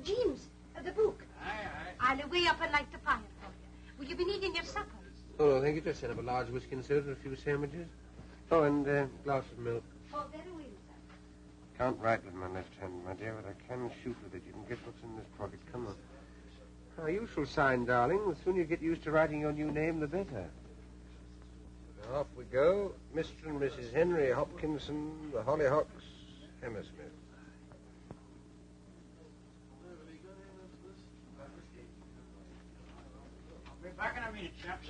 James, the book. Aye. I'll away up and light the fire for you. Will you be needing your supper? Oh, no, thank you. Just set up a large whiskey and soda and a few sandwiches. Oh, and a glass of milk. Oh, very well, sir. Can't write with my left hand, my dear, but I can shoot with it. You can guess what's in this pocket. Come on. Now, you shall sign, darling. The sooner you get used to writing your new name, the better. Now, off we go. Mr. and Mrs. Henry Hopkinson, the Hollyhocks, Hammersmith. I'll be back in a minute, chaps.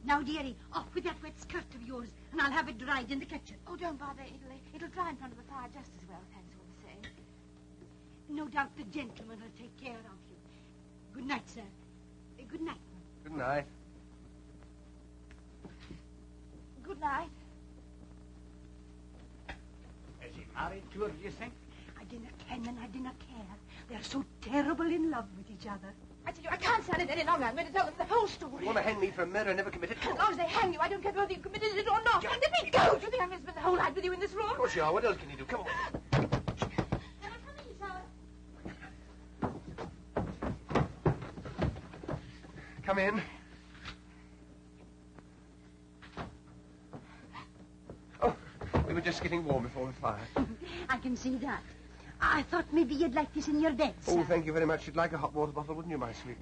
Now, dearie, off with that wet skirt of yours, and I'll have it dried in the kitchen. Oh, don't bother. It'll dry in front of the fire just as well, thanks all the same. No doubt the gentleman will take care of you. Good night, sir. Good night. Good night. Good night. Is he married to her, do you think? I didn't ken and I didn't care. They're so terrible in love with each other. I tell you, I can't stand it any longer. I'm going to tell them the whole story. You want to hang me for a murder I never committed? As long as they hang you, I don't care whether you committed it or not. Yeah. Let me go. Do you think I'm going to spend the whole night with you in this room? Of course you are. What else can you do? Come on. Come in. Oh, we were just getting warm before the fire. I can see that. I thought maybe you'd like this in your bed, sir. Oh, thank you very much. You'd like a hot water bottle, wouldn't you, my sweet?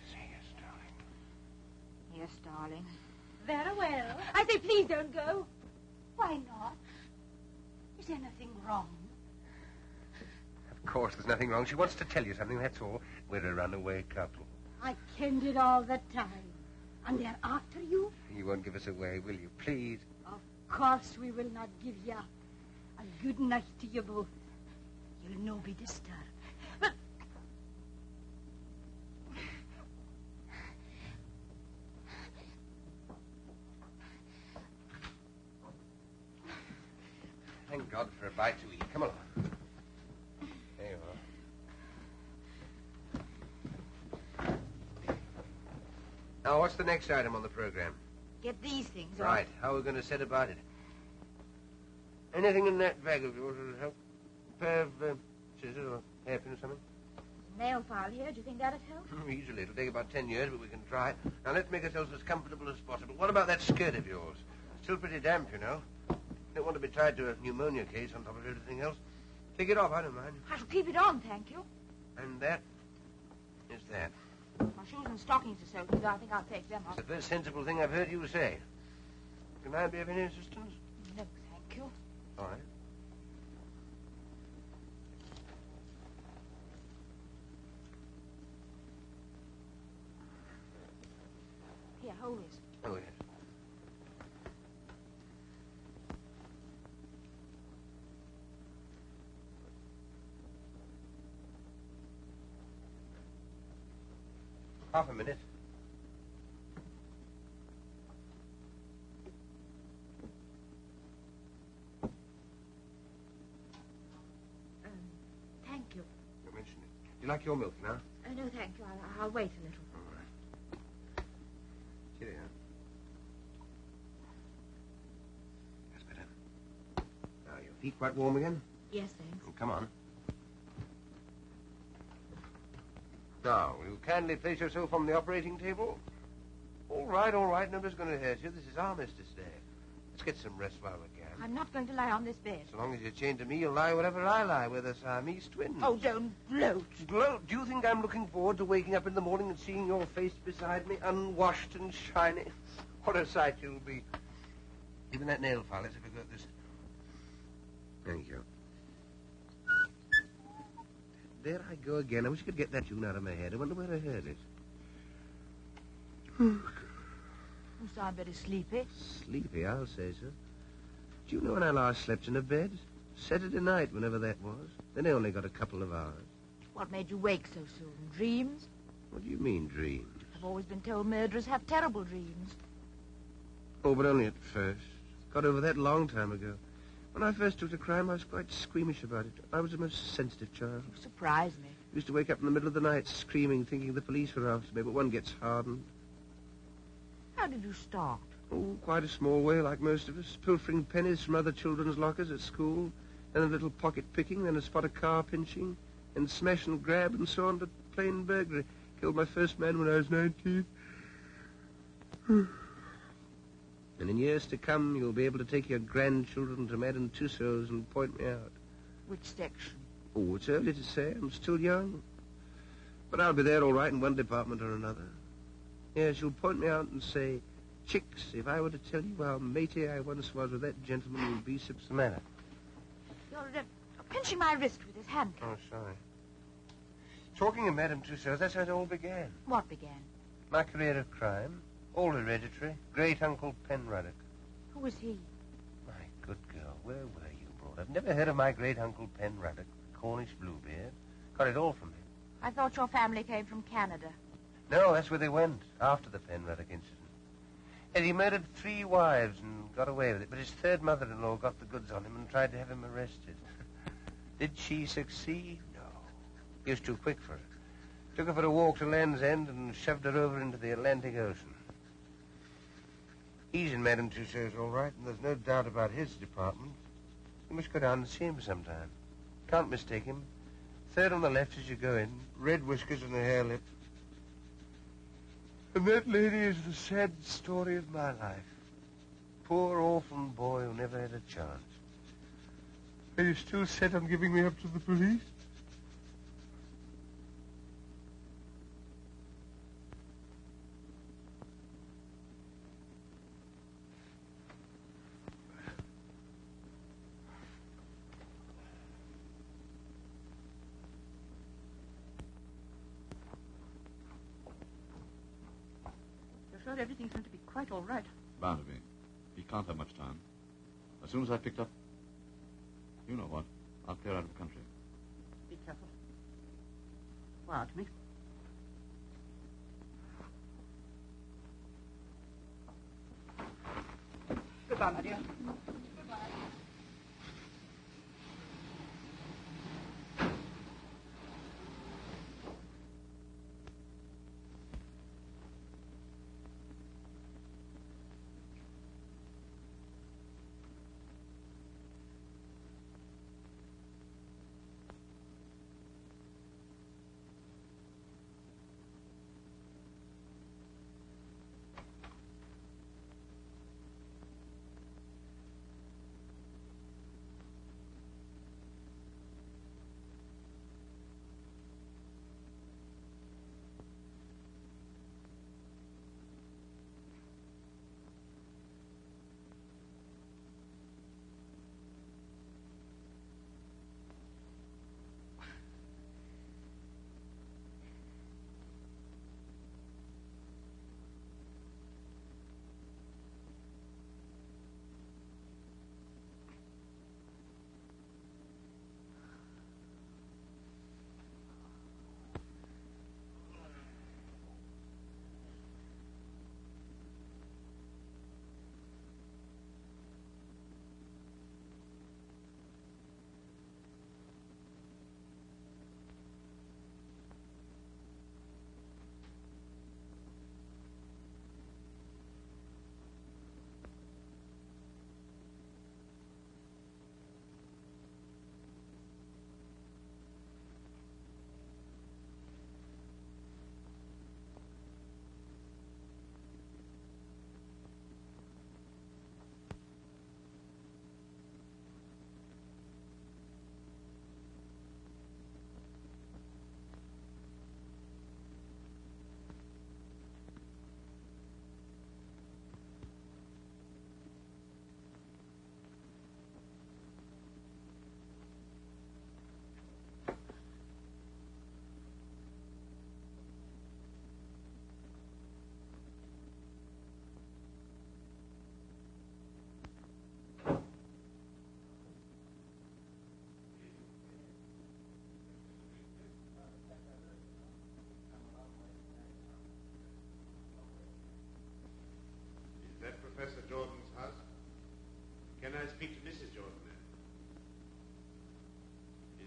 Yes, darling. Very well. I say, please don't go. Why not? Is anything wrong? Of course there's nothing wrong. She wants to tell you something, that's all. We're a runaway couple. I kenned it all the time. And they're after you? You won't give us away, will you? Please. Of course we will not give you up. A good night to you both. You'll no be disturbed. God, for a bite to eat. Come along. There you are. Now, what's the next item on the program? Get these things Right. How are we going to set about it? Anything in that bag of yours will help? A pair of scissors or hairpin or something? Nail file here. Do you think that'd help? Easily. It'll take about 10 years, but we can try. Now, let's make ourselves as comfortable as possible. What about that skirt of yours? Still pretty damp, you know. Don't want to be tied to a pneumonia case on top of everything else. Take it off. I don't mind. I shall keep it on, thank you. And that is that. My shoes and stockings are soaking, so I think I'll take them off. It's the first sensible thing I've heard you say. Can I be of any assistance? No, thank you. All right. Here, hold this. Oh, yes. Half a minute. Thank you. You mentioned it. Do you like your milk now? No, thank you. I'll wait a little. All right. Cheerio. That's better. Now, your feet quite warm again? Yes, thanks. Oh, come on. Now, will you kindly place yourself on the operating table? All right, all right. Nobody's going to hurt you. This is Armistice Day. Let's get some rest while we can. I'm not going to lie on this bed. So long as you're chained to me, you'll lie wherever I lie. We're the Siamese twins. Oh, don't gloat. Gloat? Do you think I'm looking forward to waking up in the morning and seeing your face beside me, unwashed and shiny? What a sight you'll be. Even that nail file. Let's have a go at this. Thank you. There I go again. I wish I could get that tune out of my head. I wonder where I heard it. You sound very sleepy. Sleepy, I'll say so. Do you know when I last slept in a bed? Saturday night, whenever that was. Then I only got a couple of hours. What made you wake so soon? Dreams? What do you mean, dreams? I've always been told murderers have terrible dreams. Oh, but only at first. Got over that a long time ago. When I first took to crime, I was quite squeamish about it. I was a most sensitive child. You surprise me. Used to wake up in the middle of the night screaming, thinking the police were after me, but one gets hardened. How did you start? Oh, quite a small way, like most of us. Pilfering pennies from other children's lockers at school, then a little pocket picking, then a spot of car pinching, and smash and grab and so on to plain burglary. Killed my first man when I was 19. And in years to come, you'll be able to take your grandchildren to Madame Tussauds and point me out. Which section? Oh, it's early to say. I'm still young. But I'll be there all right in one department or another. Yes, you'll point me out and say, Chicks, if I were to tell you how matey I once was with that gentleman, you'd be what's the matter? You're pinching my wrist with his hand. Oh, sorry. Talking of Madame Tussauds, that's how it all began. What began? My career of crime. All hereditary. Great-uncle Penruddock. Who was he? My good girl, where were you brought up? Never heard of my great-uncle Penruddock, Cornish Bluebeard? Got it all from him. I thought your family came from Canada. No, that's where they went, after the Penruddock incident. And he murdered 3 wives and got away with it, but his third mother-in-law got the goods on him and tried to have him arrested. Did she succeed? No. He was too quick for her. Took her for a walk to Land's End and shoved her over into the Atlantic Ocean. He's in Madame Tussauds, all right, and there's no doubt about his department. You must go down and see him sometime. Can't mistake him. Third on the left as you go in. Red whiskers and a hair lip. And that lady is the sad story of my life. Poor orphan boy who never had a chance. Are you still set on giving me up to the police? You're sure everything's going to be quite all right? Bound to be. He can't have much time. As soon as I picked up... You know what? I'll clear out of the country. Be careful. Quiet me. Goodbye, my dear.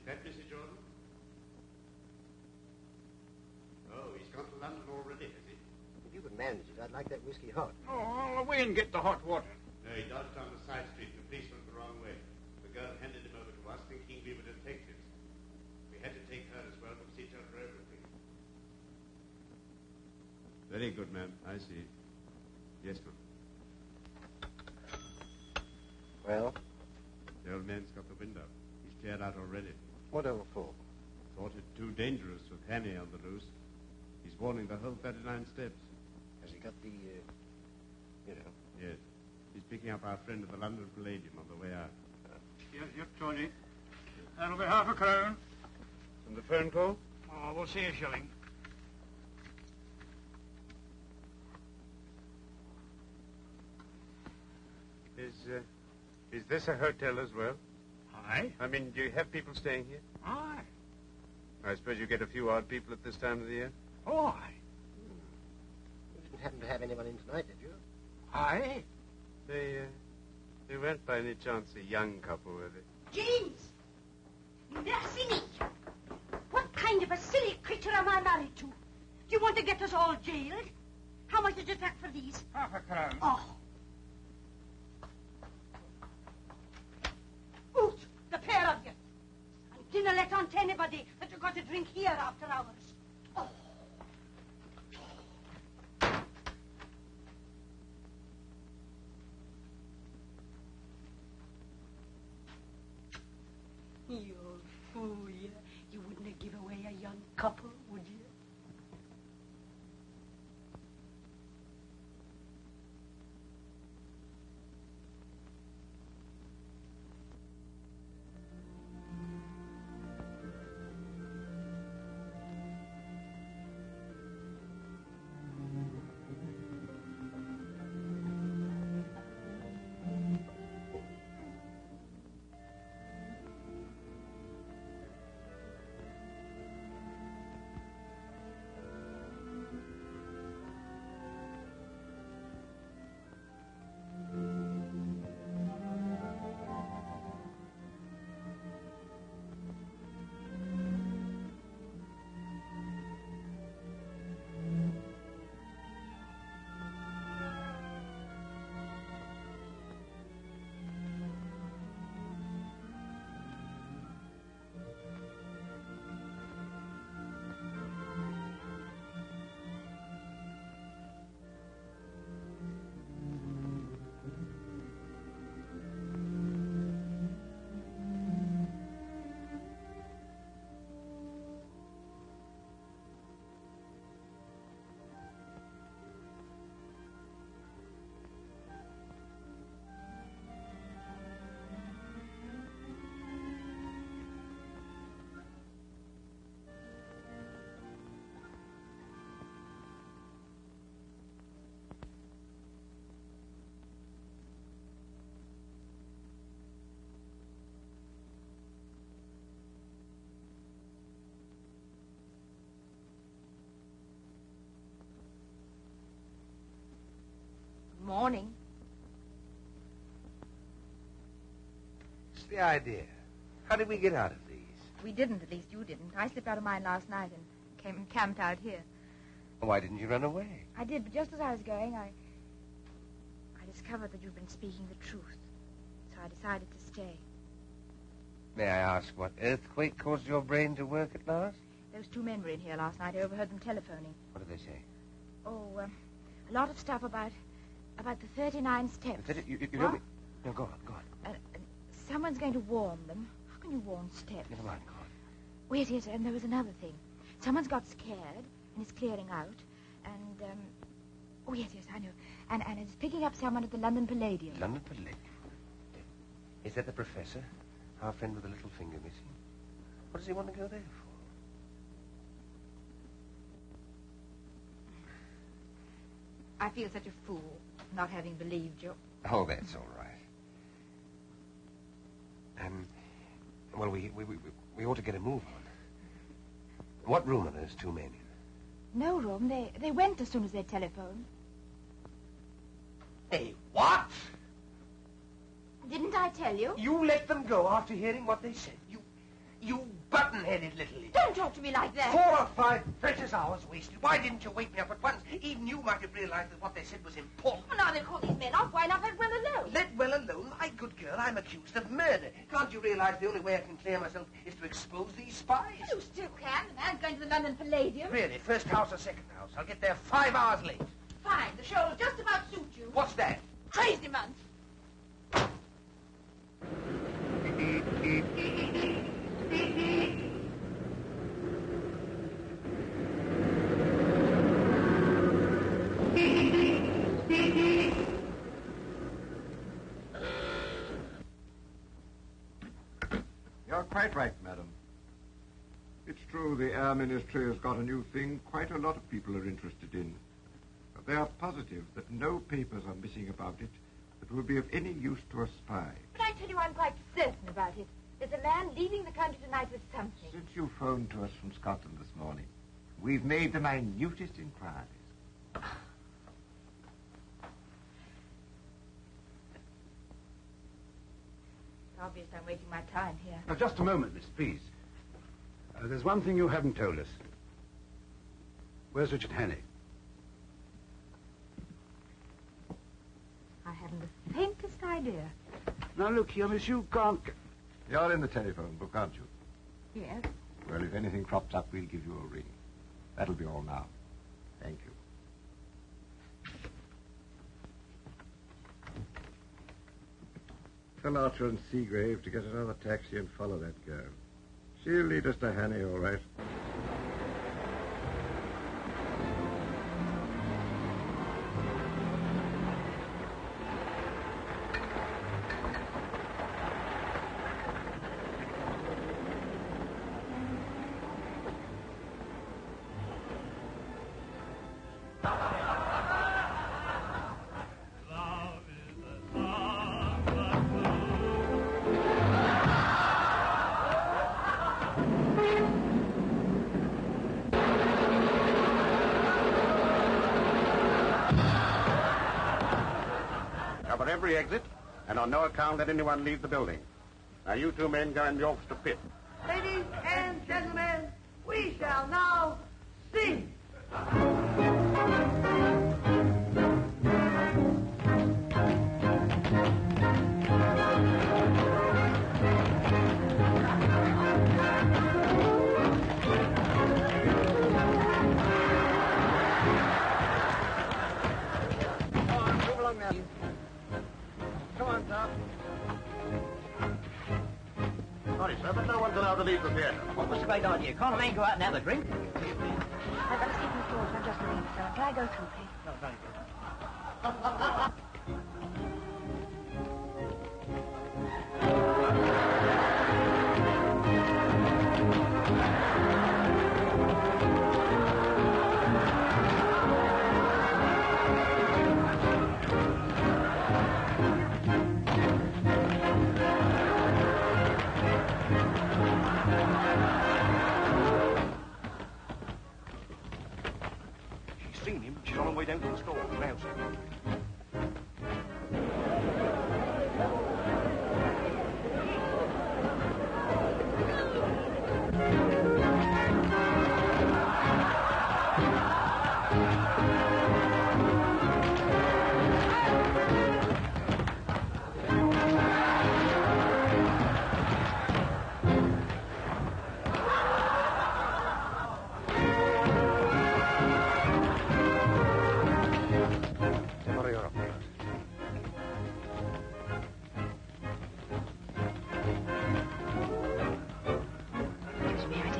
That Mr. Jordan? Oh, he's gone to London already, has he? If you could manage it, I'd like that whiskey hot. Oh, we can get the hot water. No, he dodged down the side street and the police went the wrong way. The girl handed him over to us thinking we were detectives. We had to take her as well to see her for everything. Very good, ma'am. I see. Yes, ma'am. Well? The old man's got the wind up. He's cleared out already. What over for? Thought it too dangerous with Hannay on the loose. He's warning the whole 39 steps. Has he got the, Yes. He's picking up our friend at the London Palladium on the way out. Yep, Georgie. That'll be half a crown. And the phone call? Oh, we'll see a shilling. Is this a hotel as well? Aye. I mean, do you have people staying here? Aye. I suppose you get a few odd people at this time of the year? Oh, aye. You didn't happen to have anyone in tonight, did you? Aye. They weren't by any chance a young couple, were they? James! Mercy me! What kind of a silly creature am I married to? Do you want to get us all jailed? How much did you take for these? Half a crown. Oh. Out, the pair of you. And dinna let on to anybody that you've got to drink here after hours. Oh. You old fool, you. You wouldn't give away a young couple, would you? Morning. What's the idea? How did we get out of these? We didn't, at least you didn't. I slipped out of mine last night and came and camped out here. Why didn't you run away? I did, but just as I was going, I discovered that you've been speaking the truth. So I decided to stay. May I ask what earthquake caused your brain to work at last? Those two men were in here last night. I overheard them telephoning. What did they say? Oh, a lot of stuff about the 39 steps. You don't mean... No, go on. Someone's going to warn them. How can you warn steps? Never mind, go on. Wait, yes, and there was another thing. Someone's got scared and is clearing out. And, oh, yes, I know. And it's picking up someone at the London Palladium. London Palladium? Is that the professor? Our friend with the little finger missing? What does he want to go there for? I feel such a fool, not having believed you. Oh, that's all right. Well, we ought to get a move on. What room are those two men in? No room. They went as soon as they telephoned. Hey, what? Didn't I tell you? You let them go after hearing what they said. You button-headed little idiot. Don't talk to me like that. 4 or 5 precious hours wasted. Why didn't you wake me up at once? Even you might have realized that what they said was important. Well, now they'll call these men off. Why not let well alone? Let well alone? My good girl, I'm accused of murder. Can't you realize the only way I can clear myself is to expose these spies? You still can. The man's going to the London Palladium. Really? First house or second house? I'll get there 5 hours late. Fine. The show will just about suit you. What's that? Crazy month. You're quite right, madam. It's true the Air Ministry has got a new thing quite a lot of people are interested in. But they are positive that no papers are missing about it that will be of any use to a spy. But I tell you, I'm quite certain about it. There's a man leaving the country tonight with something. Since you phoned to us from Scotland this morning, we've made the minutest inquiries. It's obvious I'm wasting my time here. Now, just a moment, miss, please. There's one thing you haven't told us. Where's Richard Hannay? I haven't the faintest idea. Now, look here, miss, you can't... You're in the telephone book, aren't you? Yes. Well, if anything crops up, we'll give you a ring. That'll be all now. Thank you. Tell Archer and Seagrave to get another taxi and follow that girl. She'll lead us to Hannay, all right. Cover every exit, and on no account let anyone leave the building. Now, you 2 men go in the orchestra pit. Ladies and gentlemen, we shall now sing. Sorry, sir, but no one's allowed to leave the theatre. What was the great idea? Can't a man go out and have a drink? I've got to sleep in the floors. I'm just leaving, sir. Can I go through, please? No, very good. She's seen him. She's on her way down to the store. Rouse.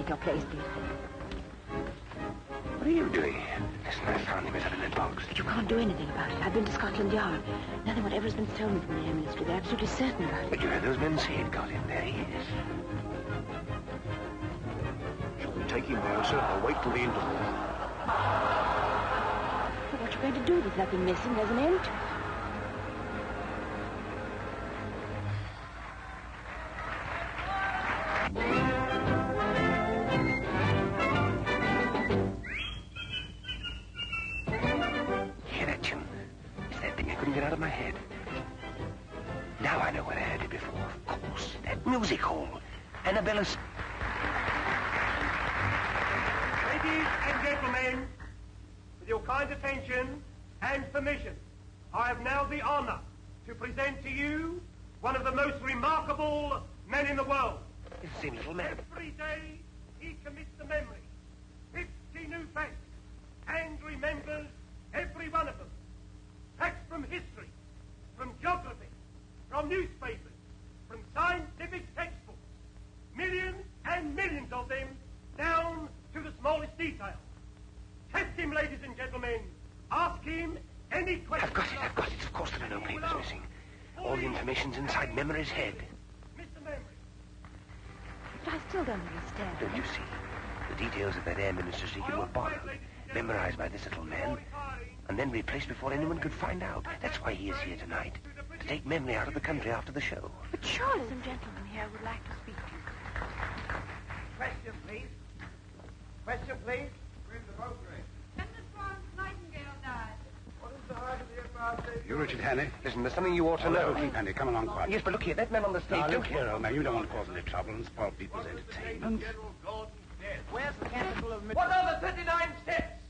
Your place, please. What are you doing? Listen, I found him in that box. But you can't do anything about it. I've been to Scotland Yard. Nothing whatever has been stolen from the Air Ministry. They're absolutely certain about it. But you heard those men say he'd got him. There he is. Shall we take him now, sir, or wait till the interval? Well, what you going to do? There's nothing missing. There's an end to it. Hear that tune? It's that thing I couldn't get out of my head. Now I know where I heard it before. Of course, that music hall. Annabella... and gentlemen, with your kind attention and permission, I have now the honor to present to you one of the most remarkable men in the world. It's the same little man. Every day he commits to memory 50 new facts and remembers every one of them. Facts from history, from geography, from newspapers, from scientific textbooks. Millions and millions of them, down to the smallest detail. Test him, ladies and gentlemen. Ask him any question. I've got it. Of course there are no papers missing. All the information's inside Memory's head. Mr. Memory. But I still don't understand. Don't you see? The details of that air minister's secret were borrowed, memorized by this little man, and then replaced before anyone could find out. That's why he is here tonight, to take Memory out of the country after the show. But surely some gentlemen here would like to speak to you. Question, please. Question, please. Where's the boat race? And Miss Florence Nightingale died. What is the height of the Empire State? You Richard Hannay? Listen, there's something you ought to know. Hannay, come along quietly. Yes, but look here, that man on the stage... Now, look here, old man. You don't want to cause any trouble and spoil people's entertainment. Where's the capital of... What are the 39 steps?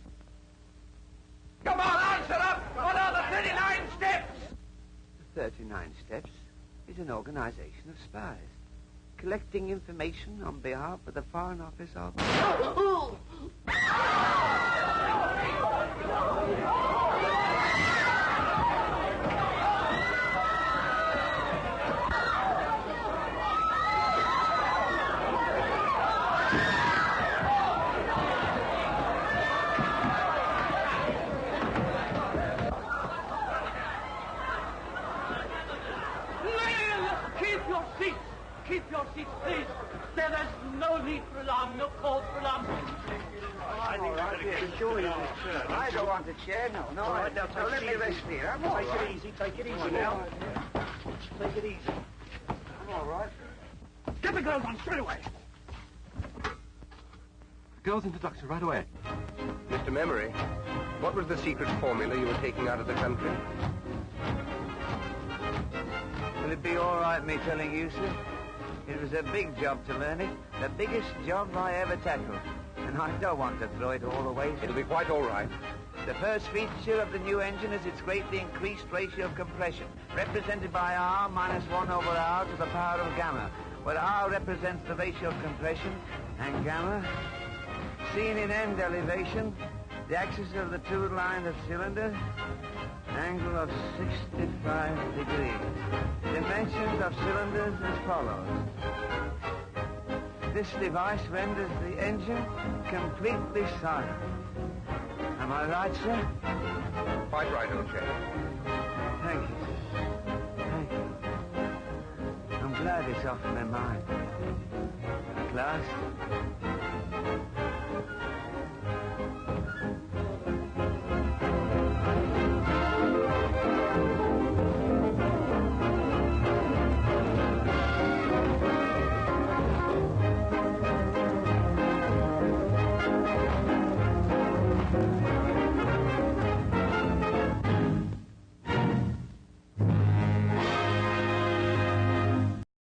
Come on, answer up! What are the 39 steps? The 39 Steps is an organization of spies, collecting information on behalf of the Foreign Office of... Keep your seats, please. There is no need for alarm, no cause for alarm. I don't want a chair, no. No, let me rest here. Take it easy now. Take it easy. I'm all right. Get the girls on straight away. Girls' introduction right away. Mr. Memory, what was the secret formula you were taking out of the country? Will it be all right me telling you, sir? It was a big job to learn it, the biggest job I ever tackled. And I don't want to throw it all away. It'll be quite all right. The first feature of the new engine is its greatly increased ratio of compression, represented by R minus 1 over R to the power of gamma, where R represents the ratio of compression, and gamma, seen in end elevation, the axis of the two-lined cylinder, angle of 65 degrees. Dimensions of cylinders as follows. This device renders the engine completely silent. Am I right, sir? Quite right, old chap. Thank you, sir. Thank you. I'm glad it's off my mind. At last.